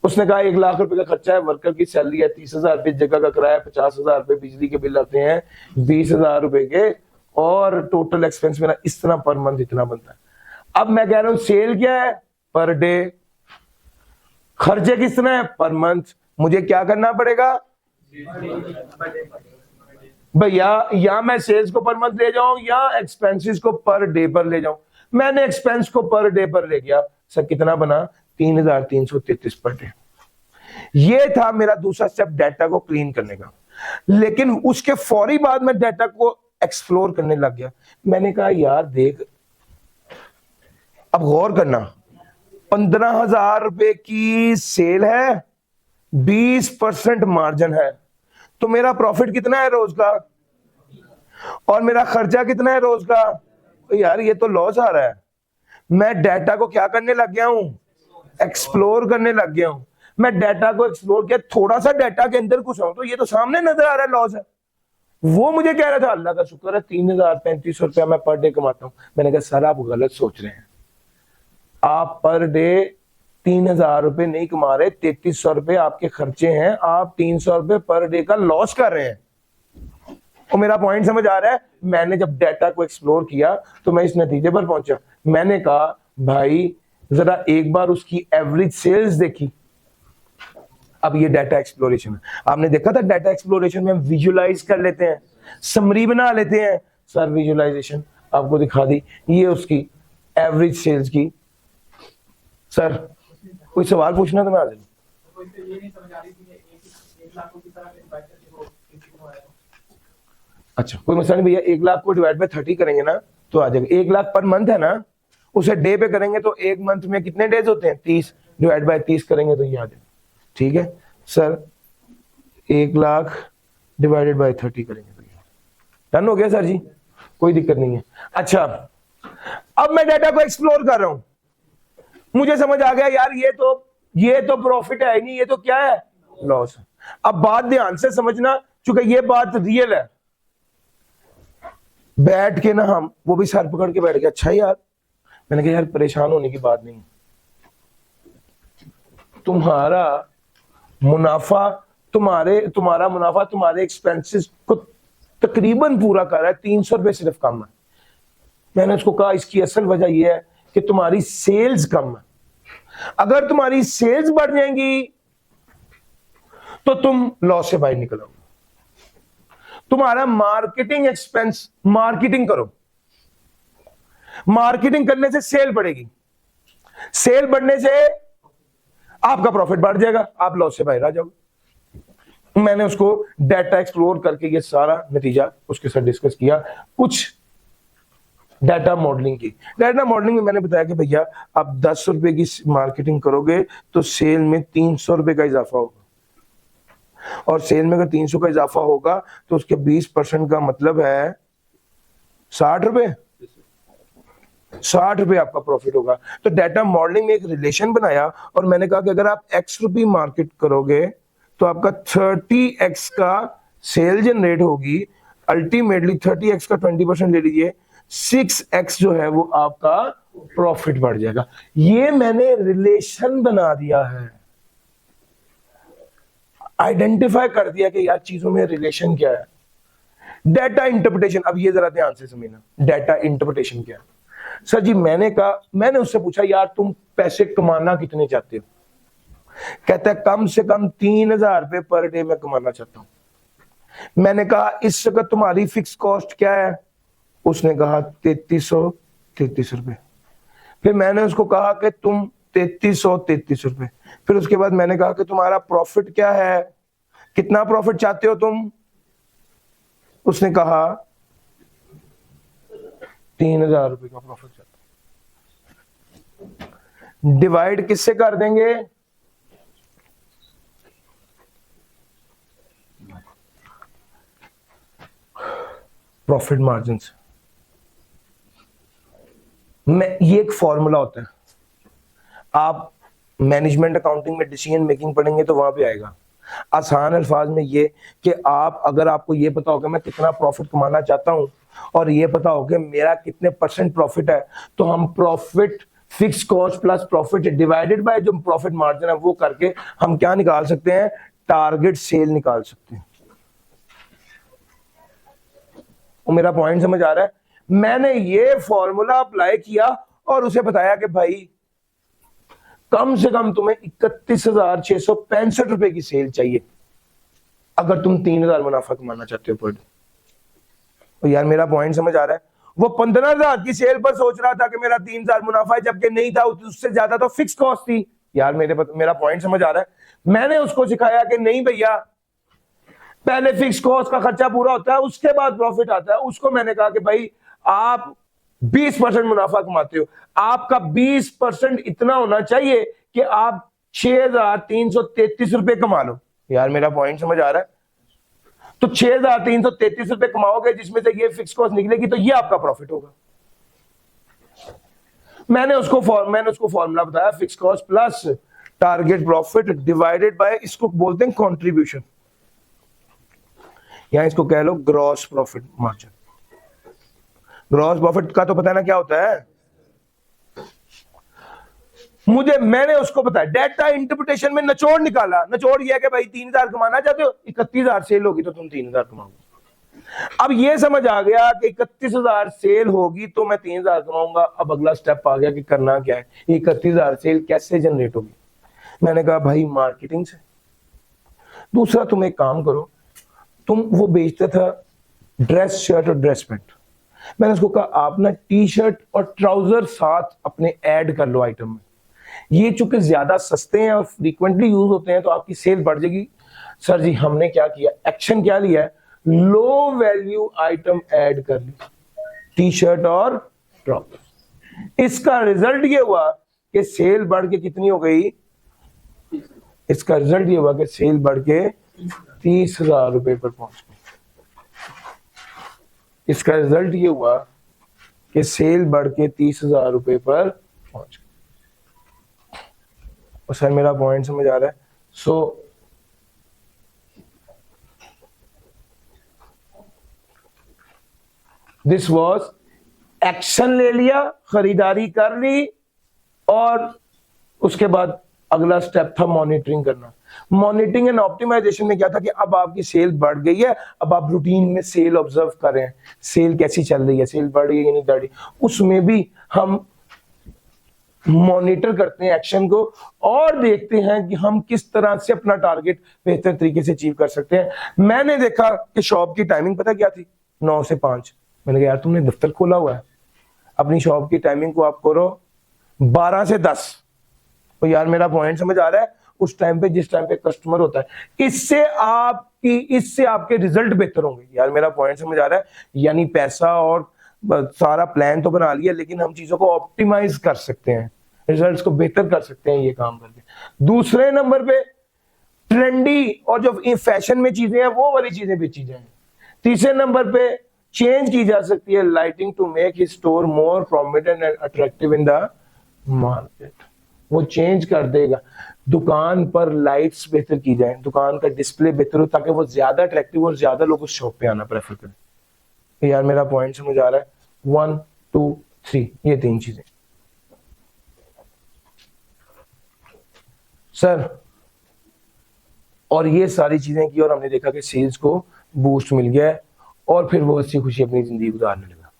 उसने कहा 1 लाख रुपए का खर्चा है, वर्कर की सैलरी है 30,000 रुपए, जगह का किराया 50,000 रुपए, बिजली के बिल आते हैं 20,000 रुपए के, और टोटल एक्सपेंस मेरा इस तरह पर मंथ इतना बनता है। अब मैं कह रहा हूं सेल क्या है? Per day. खर्चे किस तरह है? Per month. मुझे क्या करना पड़ेगा भैया? या मैं सेल्स को पर मंथ ले जाऊं या एक्सपेंसेस को पर डे पर ले जाऊं। मैंने एक्सपेंस को पर डे पर ले गया। सर कितना बना? 3,333 पर डे। ये था मेरा दूसरा स्टेप डाटा को क्लीन करने का। लेकिन उसके फौरी बाद मैं डाटा को एक्सप्लोर करने लग गया। मैंने कहा यार देख, अब गौर करना, 15,000 रुपए की सेल है, 20% मार्जिन है, तो मेरा प्रॉफिट कितना है रोज का? और मेरा खर्चा कितना है रोज का? तो यार ये तो लॉस आ रहा है। मैं डाटा को क्या करने लग गया हूं? एक्सप्लोर करने लग गया हूं। मैं डाटा को एक्सप्लोर किया, थोड़ा सा डाटा के अंदर घुसा हूं तो ये तो सामने नजर आ रहा है लॉस है। वो मुझे कह रहा था अल्लाह का शुक्र है 3,035 रुपया मैं पर डे कमाता हूं। मैंने कहा सर आप गलत सोच रहे हैं। आप पर डे 3,000 रुपए नहीं कमा रहे, 3,300 रुपए आपके खर्चे हैं, आप 300 रुपए पर डे का लॉस कर रहे हैं। और मेरा पॉइंट समझ आ रहा है? मैंने जब डाटा को एक्सप्लोर किया तो मैं इस नतीजे पर पहुंचा। मैंने कहा भाई जरा एक बार उसकी एवरेज सेल्स देखी। अब ये डाटा एक्सप्लोरेशन है। आपने देखा था डाटा एक्सप्लोरेशन में हम विजुलाइज कर लेते हैं, समरी बना लेते हैं। सर विजुलाइजेशन आपको दिखा दी, ये उसकी एवरेज सेल्स की। सर कोई सवाल पूछना तो मैं आ जाऊँ। अच्छा कोई मसला नहीं भैया, 1 लाख को डिवाइड बाय 30 करेंगे ना तो आ जाएगा। 1 लाख पर मंथ है ना, उसे डे पे करेंगे तो एक मंथ में कितने डेज होते हैं? 30, डिवाइड बाय 30 करेंगे तो ये आ जाएगा। ठीक है सर, 1 लाख डिवाइडेड बाय 30 करेंगे तो ये डन हो गया सर जी, कोई दिक्कत नहीं है। अच्छा अब मैं डाटा को एक्सप्लोर कर रहा हूं, मुझे समझ आ गया यार ये तो प्रॉफिट है नहीं, ये तो क्या है? लॉस। अब बात ध्यान से समझना, चूंकि ये बात रियल है। बैठ के ना हम, वो भी सर पकड़ के बैठ गया। अच्छा यार, मैंने कहा यार परेशान होने की बात नहीं, तुम्हारा मुनाफा तुम्हारा मुनाफा तुम्हारे एक्सपेंसेस को तकरीबन पूरा कर रहा है, 300 रुपए सिर्फ कम है। मैंने उसको कहा इसकी असल वजह यह है कि तुम्हारी सेल्स कम है। अगर तुम्हारी सेल्स बढ़ जाएंगी तो तुम लॉस से बाहर निकलोगे। तुम्हारा मार्केटिंग एक्सपेंस, मार्केटिंग करो, मार्केटिंग करने से सेल बढ़ेगी, सेल बढ़ने से आपका प्रॉफिट बढ़ जाएगा, आप लॉस से बाहर आ जाओगे। मैंने उसको डाटा एक्सप्लोर करके ये सारा नतीजा उसके साथ डिस्कस किया। कुछ डाटा मॉडलिंग की। डाटा मॉडलिंग में मैंने बताया कि भैया आप 10 रुपए की मार्केटिंग करोगे तो सेल में 300 रुपए का इजाफा होगा, और सेल में अगर 300 का इजाफा होगा तो उसके 20% का मतलब है 60 रुपए, 60 रुपए आपका प्रॉफिट होगा। तो डाटा मॉडलिंग में एक रिलेशन बनाया और मैंने कहा कि अगर आप x रुपए मार्केट करोगे तो आपका 30x का सेल जनरेट होगी, अल्टीमेटली 30x का 20% ले लीजिए, 6x जो है वो आपका प्रॉफिट बढ़ जाएगा। ये मैंने रिलेशन बना दिया है, आइडेंटिफाई कर दिया कि यार चीजों में रिलेशन क्या है। डेटा इंटरप्रिटेशन, अब ये जरा ध्यान से समझना, डेटा इंटरप्रिटेशन क्या है। सर जी मैंने उससे पूछा यार तुम पैसे कमाना कितने चाहते हो? कहता है कम से कम 3,000 रुपए पर डे में कमाना चाहता हूं। मैंने कहा इस वक्त तुम्हारी फिक्स कॉस्ट क्या है? उसने कहा 3333 रुपए। फिर मैंने उसको कहा कि तुम 3333 रुपए। फिर उसके बाद मैंने कहा कि तुम्हारा प्रॉफिट क्या है, कितना प्रॉफिट चाहते हो तुम? उसने कहा 3,000 रुपए का प्रॉफिट चाहता हूं। डिवाइड किससे कर देंगे? प्रॉफिट मार्जिन से। ये एक फॉर्मूला होता है, आप मैनेजमेंट अकाउंटिंग में डिसीजन मेकिंग पढ़ेंगे तो वहां पे आएगा। आसान अल्फाज में ये कि आप अगर आपको ये पता हो कि मैं कितना प्रॉफिट कमाना चाहता हूं और ये पता हो कि मेरा कितने % प्रॉफिट है, तो हम profit fix cost plus profit divided bye जो प्रॉफिट मार्जिन है वो करके हम क्या निकाल सकते हैं? टारगेट सेल निकाल सकते हैं। वो मेरा पॉइंट समझ आ रहा है? मैंने ये फॉर्मूला अप्लाई किया और उसे बताया कि भाई कम से कम तुम्हें 31,665 रुपए की सेल चाहिए अगर तुम 3,000 मुनाफा कमाना चाहते हो पर डे। तो यार मेरा पॉइंट समझ आ रहा है? वो 15,000 की सेल पर सोच रहा था कि मेरा 3,000 मुनाफा है, जबकि नहीं था, उससे ज्यादा तो फिक्स कॉस्ट थी। यार मेरा पॉइंट समझ आ रहा है? मैंने उसको सिखाया कि नहीं भैया, पहले फिक्स कॉस्ट का खर्चा पूरा होता है, उसके बाद प्रॉफिट आता है। उसको मैंने कहा कि भाई आप 20% मुनाफा कमाते हो, आपका 20% इतना होना चाहिए कि आप 6,333 रुपए कमा लो। यार मेरा पॉइंट समझ आ रहा है? तो 6,333 रुपए कमाओगे जिसमें से ये फिक्स कॉस्ट निकलेगी, तो ये आपका प्रॉफिट होगा। मैंने उसको फॉर्मूला बताया, fix cost plus target profit divided by, इसको बोलते हैं कंट्रीब्यूशन, या इसको कह लो gross profit margin. Gross profit का तो पता है ना क्या होता है? मैंने उसको बताया, डेटा इंटरप्रिटेशन में निचोड़ निकाला। निचोड़ ये है कि भाई 3,000 कमाना चाहते हो, 31,000 सेल होगी तो तुम 3,000 कमाओगे। अब ये समझ आ गया कि 31,000 सेल होगी तो मैं 3,000 कमाऊंगा। अब अगला स्टेप आ गया कि करना क्या है, 31,000 सेल कैसे जनरेट होगी? मैंने कहा भाई मार्केटिंग से। दूसरा तुम एक काम करो, वो बेचता था ड्रेस शर्ट और ड्रेस पैंट। मैंने उसको कहा आप ना टी शर्ट और ट्राउजर साथ अपने ऐड कर लो आइटम में, ये चूंकि ज्यादा सस्ते हैं और फ्रीक्वेंटली यूज होते हैं तो आपकी सेल बढ़ जाएगी। सर जी हमने क्या किया, एक्शन क्या लिया है, लो वैल्यू आइटम ऐड कर ली, टी शर्ट और ट्राउजर। इसका रिजल्ट ये हुआ कि सेल बढ़ के कितनी हो गई? इसका रिजल्ट ये हुआ कि सेल बढ़ के 30,000 रुपए पर पहुंच गई। इसका रिजल्ट ये हुआ कि सेल बढ़ के 30,000 रुपए पर पहुंच गई। और सर मेरा पॉइंट समझ आ रहा है? सो दिस वॉज एक्शन ले लिया, खरीदारी कर ली, और उसके बाद अगला स्टेप था मॉनिटरिंग करना। मॉनिटरिंग एंड ऑप्टिमाइजेशन में क्या था कि अब आपकी सेल बढ़ गई है, अब आप रूटीन में सेल ऑब्जर्व कर रहे हैं, सेल कैसी चल रही है, सेल बढ़ रही है या नहीं बढ़ रही। उसमें भी हम मॉनिटर करते हैं एक्शन को और देखते हैं कि हम किस तरह से अपना टारगेट बेहतर तरीके से अचीव कर सकते हैं। मैंने देखा कि शॉप की टाइमिंग पता क्या थी, 9 से 5। मैंने कहा यार तुमने दफ्तर खोला हुआ है, अपनी शॉप की टाइमिंग को आप करो 12 से 10। तो यार मेरा पॉइंट समझ आ रहा है? उस टाइम पे जिस टाइम पे कस्टमर होता है, इससे आपके रिजल्ट बेहतर होंगे। यार मेरा पॉइंट समझ आ रहा है? यानी पैसा और सारा प्लान तो बना लिया, लेकिन हम चीजों को ऑप्टिमाइज कर सकते हैं, रिजल्ट्स को बेहतर कर सकते हैं ये काम करके। दूसरे नंबर पे ट्रेंडी और जो फैशन में चीजें हैं वो वाली चीजें बेची जाए। तीसरे नंबर पे चेंज की जा सकती है lighting to make his store more prominent and attractive in the market. वो चेंज कर देगा, दुकान पर लाइट्स बेहतर की जाए, दुकान का डिस्प्ले बेहतर हो ताकि वो ज्यादा अट्रैक्टिव और ज्यादा लोग उस शॉप पे आना प्रेफर करें। तो यार मेरा पॉइंट समझ आ रहा है? 1 2 3 ये 3 चीजें। सर और ये सारी चीजें की और हमने देखा कि सेल्स को बूस्ट मिल गया है और फिर वो हंसी खुशी अपनी जिंदगी गुजारने लगा।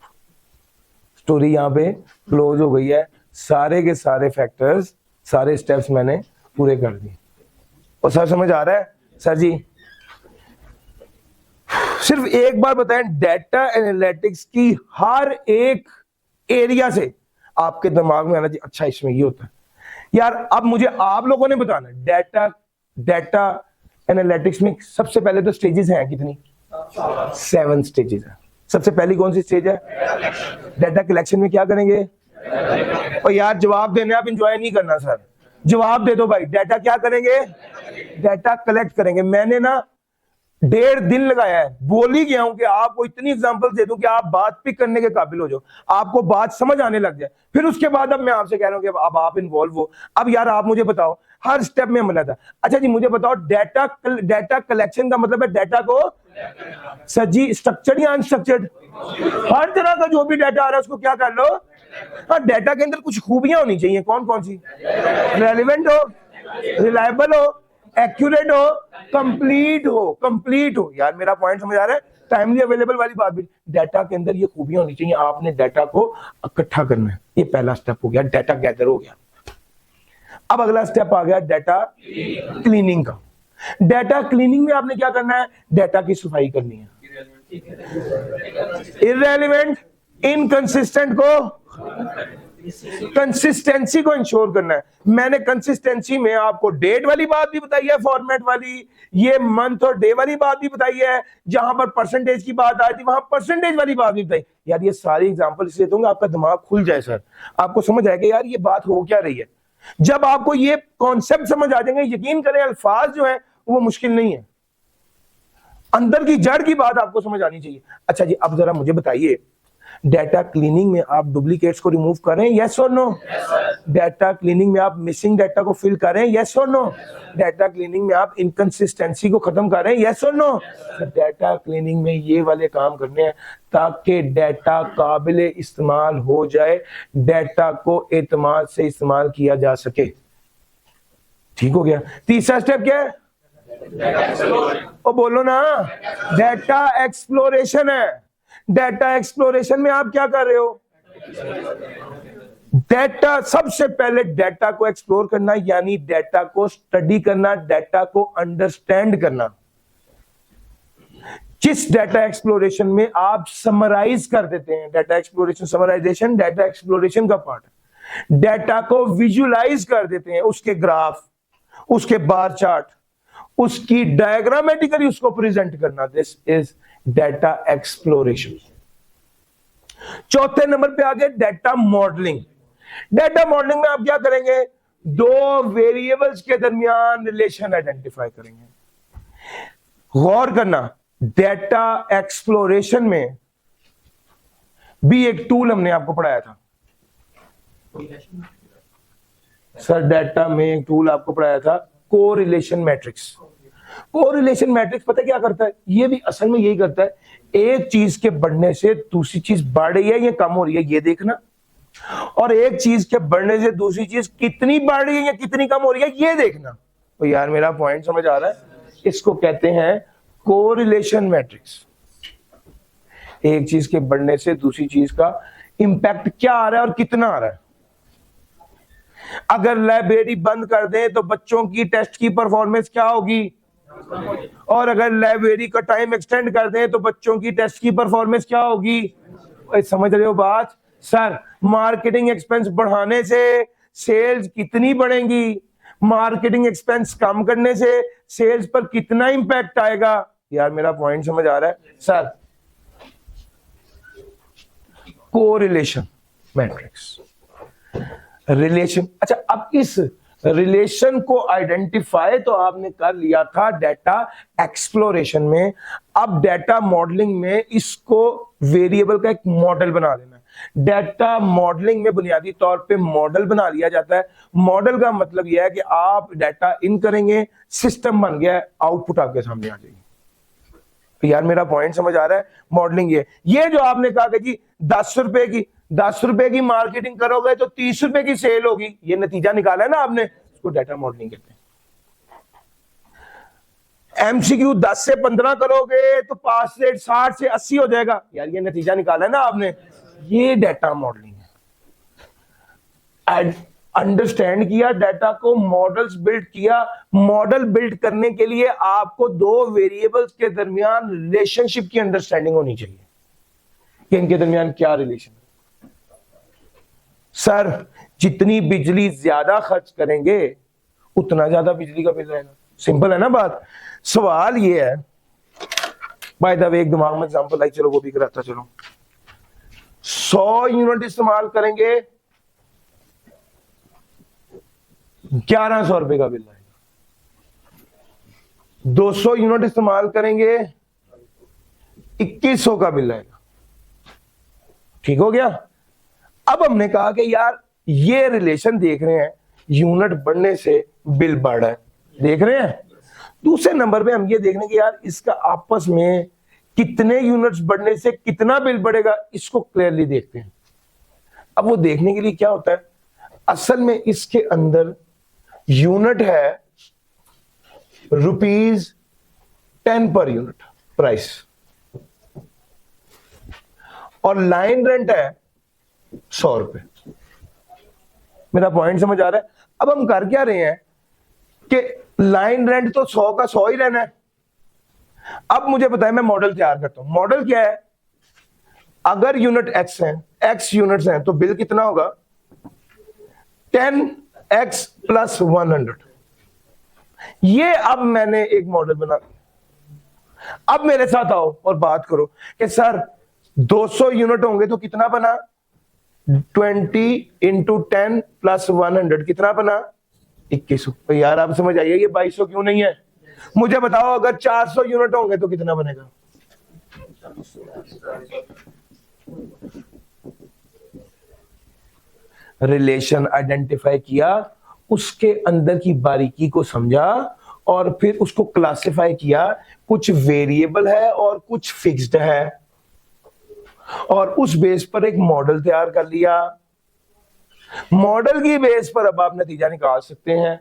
स्टोरी यहाँ पे क्लोज हो गई है। सारे के सारे फैक्टर्स, सारे स्टेप्स मैंने पूरे कर दिए। और सर समझ आ रहा है? सर जी सिर्फ एक बार बताएं, डेटा एनालिटिक्स की हर एक एरिया से आपके दिमाग में आना चाहिए, अच्छा इसमें ये होता है यार। अब मुझे आप लोगों ने बताना, डेटा एनालिटिक्स में सबसे पहले तो स्टेजेस हैं कितनी? 7 स्टेजेस है। सबसे पहली कौन सी स्टेज है? डेटा कलेक्शन में क्या करेंगे? और यार जवाब देने, आप एंजॉय नहीं करना सर, जवाब दे दो भाई। डेटा क्या करेंगे? डेटा कलेक्ट करेंगे। मैंने ना 1.5 दिन लगाया है, बोल ही गया हूं कि आपको इतनी एग्जांपल दे दूं कि आप बात पिक करने के काबिल हो जाओ, आपको बात समझ आने लग जाए। फिर उसके बाद अब मैं आपसे कह रहा हूं कि अब आप इन्वॉल्व हो। अब यार आप मुझे बताओ, हर स्टेप में मिला था। अच्छा जी मुझे बताओ, डेटा कलेक्शन का मतलब है डेटा को सर जी स्ट्रक्चर्ड या अनस्ट्रक्चर्ड? हर तरह का जो भी डेटा आ रहा है उसको क्या कर लो। हाँ, डेटा के अंदर कुछ खूबियां होनी चाहिए। कौन कौन सी? रेलिवेंट हो, रिलायबल हो, एक्यूरेट हो, कंप्लीट हो। यार मेरा पॉइंट समझ आ रहा है? टाइमली अवेलेबल वाली बात भी। डेटा के अंदर ये खूबियां होनी चाहिए। आपने डेटा को इकट्ठा करना है, ये पहला स्टेप हो गया, डेटा गैदर हो गया। अब अगला स्टेप आ गया डेटा क्लीनिंग का। डेटा क्लीनिंग में आपने क्या करना है? डेटा की सफाई करनी है। इररेलेवेंट, इनकंसिस्टेंट को कंसिस्टेंसी को इंश्योर करना है। मैंने कंसिस्टेंसी में आपको डेट वाली बात भी बताई है, फॉर्मेट वाली, ये मंथ और डे वाली बात भी बताई है, जहां पर परसेंटेज की बात आई थी वहां परसेंटेज वाली बात भी बताई। यार ये सारी एग्जांपल इसलिए दूंगा आपका दिमाग खुल जाए सर, आपको समझ आएगा यार ये बात हो क्या रही है। जब आपको ये कॉन्सेप्ट समझ आ जाएंगे, यकीन करें अल्फाज जो है वो मुश्किल नहीं है, अंदर की जड़ की बात आपको समझ आनी चाहिए। अच्छा जी अब जरा मुझे बताइए, डेटा क्लीनिंग में आप डुप्लीकेट्स को रिमूव करें, यस और नो? डेटा क्लीनिंग में आप मिसिंग डेटा को फिल करें, यस और नो? डेटा क्लीनिंग में आप इनकंसिस्टेंसी को खत्म करें, यस और नो? डेटा क्लीनिंग में ये वाले काम करने हैं ताकि डेटा काबिले इस्तेमाल हो जाए, डेटा को एतमाद से इस्तेमाल किया जा सके। ठीक हो गया। तीसरा स्टेप क्या है? ओ बोलो ना, डेटा एक्सप्लोरेशन है। डेटा एक्सप्लोरेशन में आप क्या कर रहे हो? डेटा, सबसे पहले डेटा को एक्सप्लोर करना यानी डेटा को स्टडी करना, डेटा को अंडरस्टैंड करना। जिस डेटा एक्सप्लोरेशन में आप समराइज कर देते हैं, data exploration summarisation data exploration का पार्ट है। डेटा को विजुअलाइज कर देते हैं, उसके ग्राफ, उसके बार चार्ट, उसकी डायग्रामेटिकली उसको प्रेजेंट करना, दिस इज डेटा एक्सप्लोरेशन। चौथे नंबर पे आ गए डेटा मॉडलिंग। डेटा मॉडलिंग में आप क्या करेंगे? 2 वेरिएबल्स के दरमियान रिलेशन आइडेंटिफाई करेंगे। गौर करना, डेटा एक्सप्लोरेशन में भी एक टूल हमने आपको पढ़ाया था सर, डेटा में एक टूल आपको पढ़ाया था, कोरिलेशन मैट्रिक्स। कोरिलेशन मैट्रिक्स पता क्या करता है? ये भी असल में यही करता है, एक चीज के बढ़ने से दूसरी चीज बढ़ रही है या कम हो रही है ये देखना, और एक चीज के बढ़ने से दूसरी चीज कितनी बढ़ रही है या कितनी कम हो रही है ये देखना। तो यार मेरा पॉइंट समझ आ रहा है? इसको कहते हैं कोरिलेशन मैट्रिक्स। एक चीज के बढ़ने से दूसरी चीज का इंपैक्ट क्या आ रहा है और कितना आ रहा है। अगर लाइब्रेरी बंद कर दें तो बच्चों की टेस्ट की परफॉर्मेंस क्या होगी, और अगर लाइब्रेरी का टाइम एक्सटेंड कर दें तो बच्चों की टेस्ट की परफॉर्मेंस क्या होगी। समझ रहे हो बात? सर मार्केटिंग एक्सपेंस बढ़ाने से सेल्स कितनी बढ़ेंगी, मार्केटिंग एक्सपेंस कम करने से सेल्स पर कितना इंपैक्ट आएगा। यार मेरा पॉइंट समझ आ रहा है? Sir correlation matrix, relation. अच्छा अब इस रिलेशन को आइडेंटिफाई तो आपने कर लिया था डेटा एक्सप्लोरेशन में। अब डेटा मॉडलिंग में इसको वेरिएबल का एक मॉडल बना देना है। डेटा मॉडलिंग में बुनियादी तौर पे मॉडल बना लिया जाता है। मॉडल का मतलब यह है कि आप डेटा इन करेंगे, सिस्टम बन गया है, आउटपुट आपके सामने आ जाएगी। तो यार मेरा पॉइंट समझ आ रहा है? मॉडलिंग ये जो आपने कहा कि जी 10 रुपए की मार्केटिंग करोगे तो 30 रुपए की सेल होगी, ये नतीजा निकाला है ना आपने, इसको डेटा मॉडलिंग कहते हैं। एमसीक्यू 10 से 15 करोगे तो पास रेट 60 से 80 हो जाएगा। यार ये नतीजा निकाला है ना आपने, ये डाटा मॉडलिंग है। अंडरस्टैंड किया डाटा को, मॉडल्स बिल्ड किया। मॉडल बिल्ड करने के लिए आपको दो वेरिएबल्स के दरमियान रिलेशनशिप की अंडरस्टैंडिंग होनी चाहिए कि इनके दरमियान क्या रिलेशन है। सर जितनी बिजली ज्यादा खर्च करेंगे उतना ज्यादा बिजली का बिल आएगा। सिंपल है ना बात। सवाल ये है, बाय द वे एक दिमाग में एग्जांपल आई, चलो वो भी कराता चलो। 100 यूनिट इस्तेमाल करेंगे 1100 रुपए का बिल आएगा। 200 यूनिट इस्तेमाल करेंगे 2100 का बिल आएगा। ठीक हो गया। अब हमने कहा कि यार ये रिलेशन देख रहे हैं, यूनिट बढ़ने से बिल बढ़ रहा है, देख रहे हैं। दूसरे नंबर पे हम ये देख रहे हैं कि यार इसका आपस में कितने यूनिट्स बढ़ने से कितना बिल बढ़ेगा, इसको क्लियरली देखते हैं। अब वो देखने के लिए क्या होता है, असल में इसके अंदर यूनिट है ₹10 पर यूनिट प्राइस, और लाइन रेंट है 100 रुपए। मेरा पॉइंट समझ आ रहा है। अब हम कर क्या रहे हैं कि लाइन रेंट तो 100 का 100 ही रहना है। अब मुझे बताएं, मैं मॉडल तैयार करता हूं। मॉडल क्या है, अगर यूनिट एक्स है, एक्स यूनिट्स हैं, तो बिल कितना होगा 10x + 100। ये अब मैंने एक मॉडल बना दिया। अब मेरे साथ आओ और बात करो कि सर 200 यूनिट होंगे तो कितना बना, 20 × 10 + 100 कितना बना 2100। तो यार आप समझ आइए ये 2200 क्यों नहीं है। मुझे बताओ अगर 400 यूनिट होंगे तो कितना बनेगा, रिलेशन आइडेंटिफाई किया, उसके अंदर की बारीकी को समझा और फिर उसको क्लासिफाई किया। कुछ वेरिएबल है और कुछ फिक्स्ड है, और उस बेस पर एक मॉडल तैयार कर लिया। मॉडल की बेस पर अब आप नतीजा निकाल सकते हैं।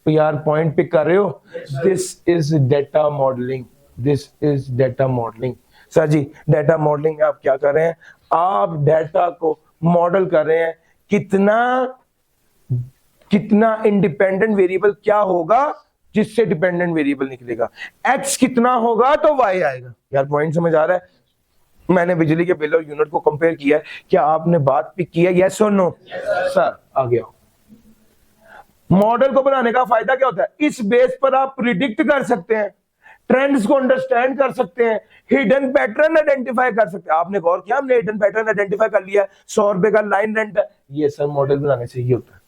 तो यार पॉइंट पिक कर रहे हो, this is data modelling, this is data modelling. Sir ji data modelling आप क्या कर रहे हैं, आप डेटा को मॉडल कर रहे हैं, कितना इंडिपेंडेंट वेरिएबल क्या होगा जिससे डिपेंडेंट वेरिएबल निकलेगा, एक्स कितना होगा तो वाई आएगा। यार पॉइंट समझ आ रहा है। मैंने बिजली के बिल और यूनिट को कंपेयर किया है, क्या आपने बात पिक किया, यस और नो? सर आ गया। मॉडल को बनाने का फायदा क्या होता है, इस बेस पर आप प्रिडिक्ट कर सकते हैं, ट्रेंड्स को अंडरस्टैंड कर सकते हैं, हिडन पैटर्न आइडेंटिफाई कर सकते हैं। आपने गौर किया, हमने हिडन पैटर्न आइडेंटिफाई कर लिया, 100 रुपए का लाइन रेंट है। ये सर मॉडल बनाने से ये होता है,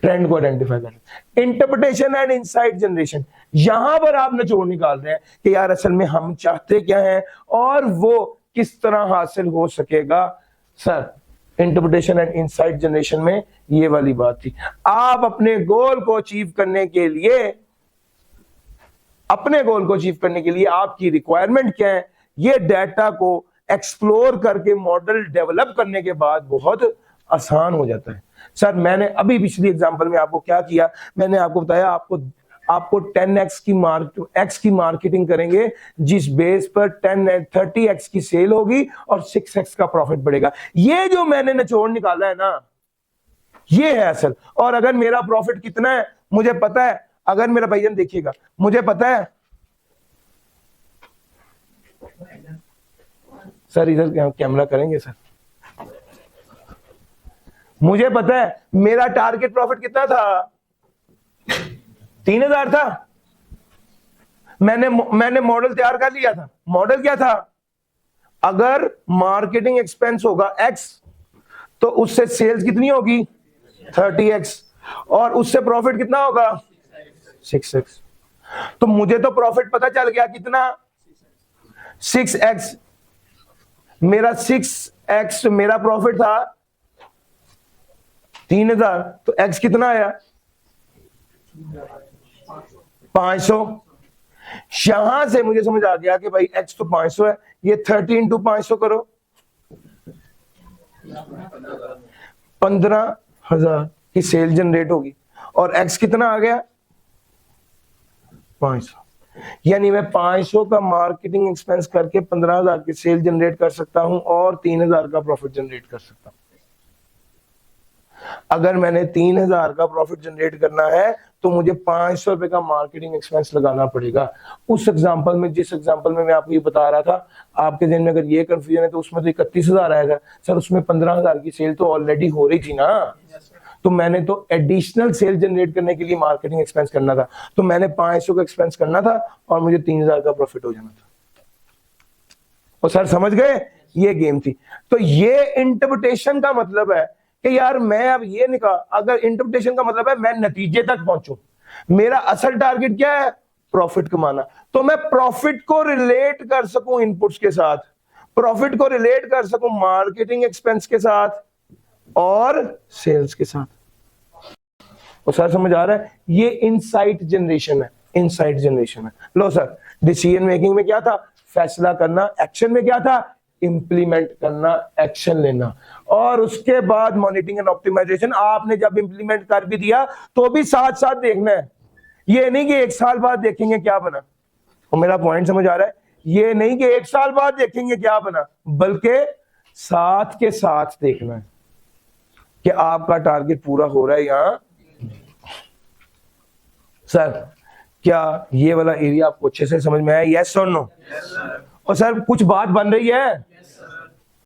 ट्रेंड को आइडेंटिफाई करना। इंटरप्रिटेशन एंड इनसाइट जनरेशन, यहां पर आप निचोड़ निकाल रहे हैं कि यार असल में हम चाहते क्या हैं और वो किस तरह हासिल हो सकेगा। Sir interpretation and insight generation में ये वाली बात थी। आप अपने गोल को अचीव करने के लिए, आपकी रिक्वायरमेंट क्या है, ये डाटा को एक्सप्लोर करके मॉडल डेवलप करने के बाद बहुत आसान हो जाता है। सर मैंने अभी पिछली एग्जांपल में आपको क्या किया, मैंने आपको बताया आपको 10x की मार्केटिंग करेंगे जिस बेस पर 30x की सेल होगी और 6x का प्रॉफिट बढ़ेगा। ये जो मैंने निचोड़ निकाला है ना, ये है असल। और अगर मेरा प्रॉफिट कितना है मुझे पता है, अगर मेरा भाईजान देखिएगा, मुझे पता है सर, इधर कैमरा करेंगे सर, मुझे पता है मेरा टारगेट प्रॉफिट कितना था, 3000 था। मैंने मॉडल तैयार कर लिया था। मॉडल क्या था, अगर मार्केटिंग एक्सपेंस होगा x तो उससे सेल्स कितनी होगी 30x, और उससे प्रॉफिट कितना होगा 6x। तो मुझे तो प्रॉफिट पता चल गया कितना 6x। मेरा 6x मेरा प्रॉफिट था 3000, तो x कितना आया 500। यहां से मुझे समझ आ गया कि भाई x तो 500 है, ये 30 × 500 करो, 15,000 की सेल जनरेट होगी, और x कितना आ गया 500, यानी मैं 500 का मार्केटिंग एक्सपेंस करके 15,000 की सेल जनरेट कर सकता हूं और 3,000 का प्रॉफिट जनरेट कर सकता हूं। अगर मैंने 3,000 का प्रॉफिट जनरेट करना है तो मुझे 500 रुपए का मार्केटिंग एक्सपेंस लगाना पड़ेगा। उस एग्जांपल में, जिस एग्जांपल में मैं आपको ये बता रहा था, आपके जहन में अगर ये कंफ्यूजन है तो उसमें तो 31,000 आएगा सर, उसमें 15,000 की सेल तो ऑलरेडी हो रही थी ना, तो मैंने तो एडिशनल सेल जनरेट करने के लिए मार्केटिंग एक्सपेंस करना था, तो मैंने 500 का एक्सपेंस करना था और मुझे 3,000 का प्रॉफिट हो जाना था। और सर समझ गए, ये गेम थी। तो ये इंटरप्रिटेशन का मतलब है कि यार मैं अब ये नहीं कहा, अगर इंटरप्रिटेशन का मतलब है मैं नतीजे तक पहुंचूं, मेरा असल टारगेट क्या है, प्रॉफिट कमाना, तो मैं प्रॉफिट को रिलेट कर सकूं इनपुट्स के साथ, प्रॉफिट को रिलेट कर सकूं मार्केटिंग एक्सपेंस के साथ और सेल्स के साथ। और सर समझ आ रहा है, ये इनसाइट जनरेशन है, इनसाइट जनरेशन है। लो सर, डिसीजन मेकिंग में क्या था, फैसला करना, एक्शन में क्या था, इंप्लीमेंट करना, एक्शन लेना, और उसके बाद मॉनिटरिंग एंड ऑप्टिमाइजेशन। आपने जब इंप्लीमेंट कर भी दिया तो भी साथ साथ देखना है, ये नहीं कि 1 साल बाद देखेंगे क्या बना। और मेरा पॉइंट समझ आ रहा है, ये नहीं कि 1 साल बाद देखेंगे क्या बना, बल्कि साथ के साथ देखना है कि आपका टारगेट पूरा हो रहा है या सर क्या ये वाला एरिया आपको अच्छे से समझ में आया, यस और नो? और सर कुछ बात बन रही है,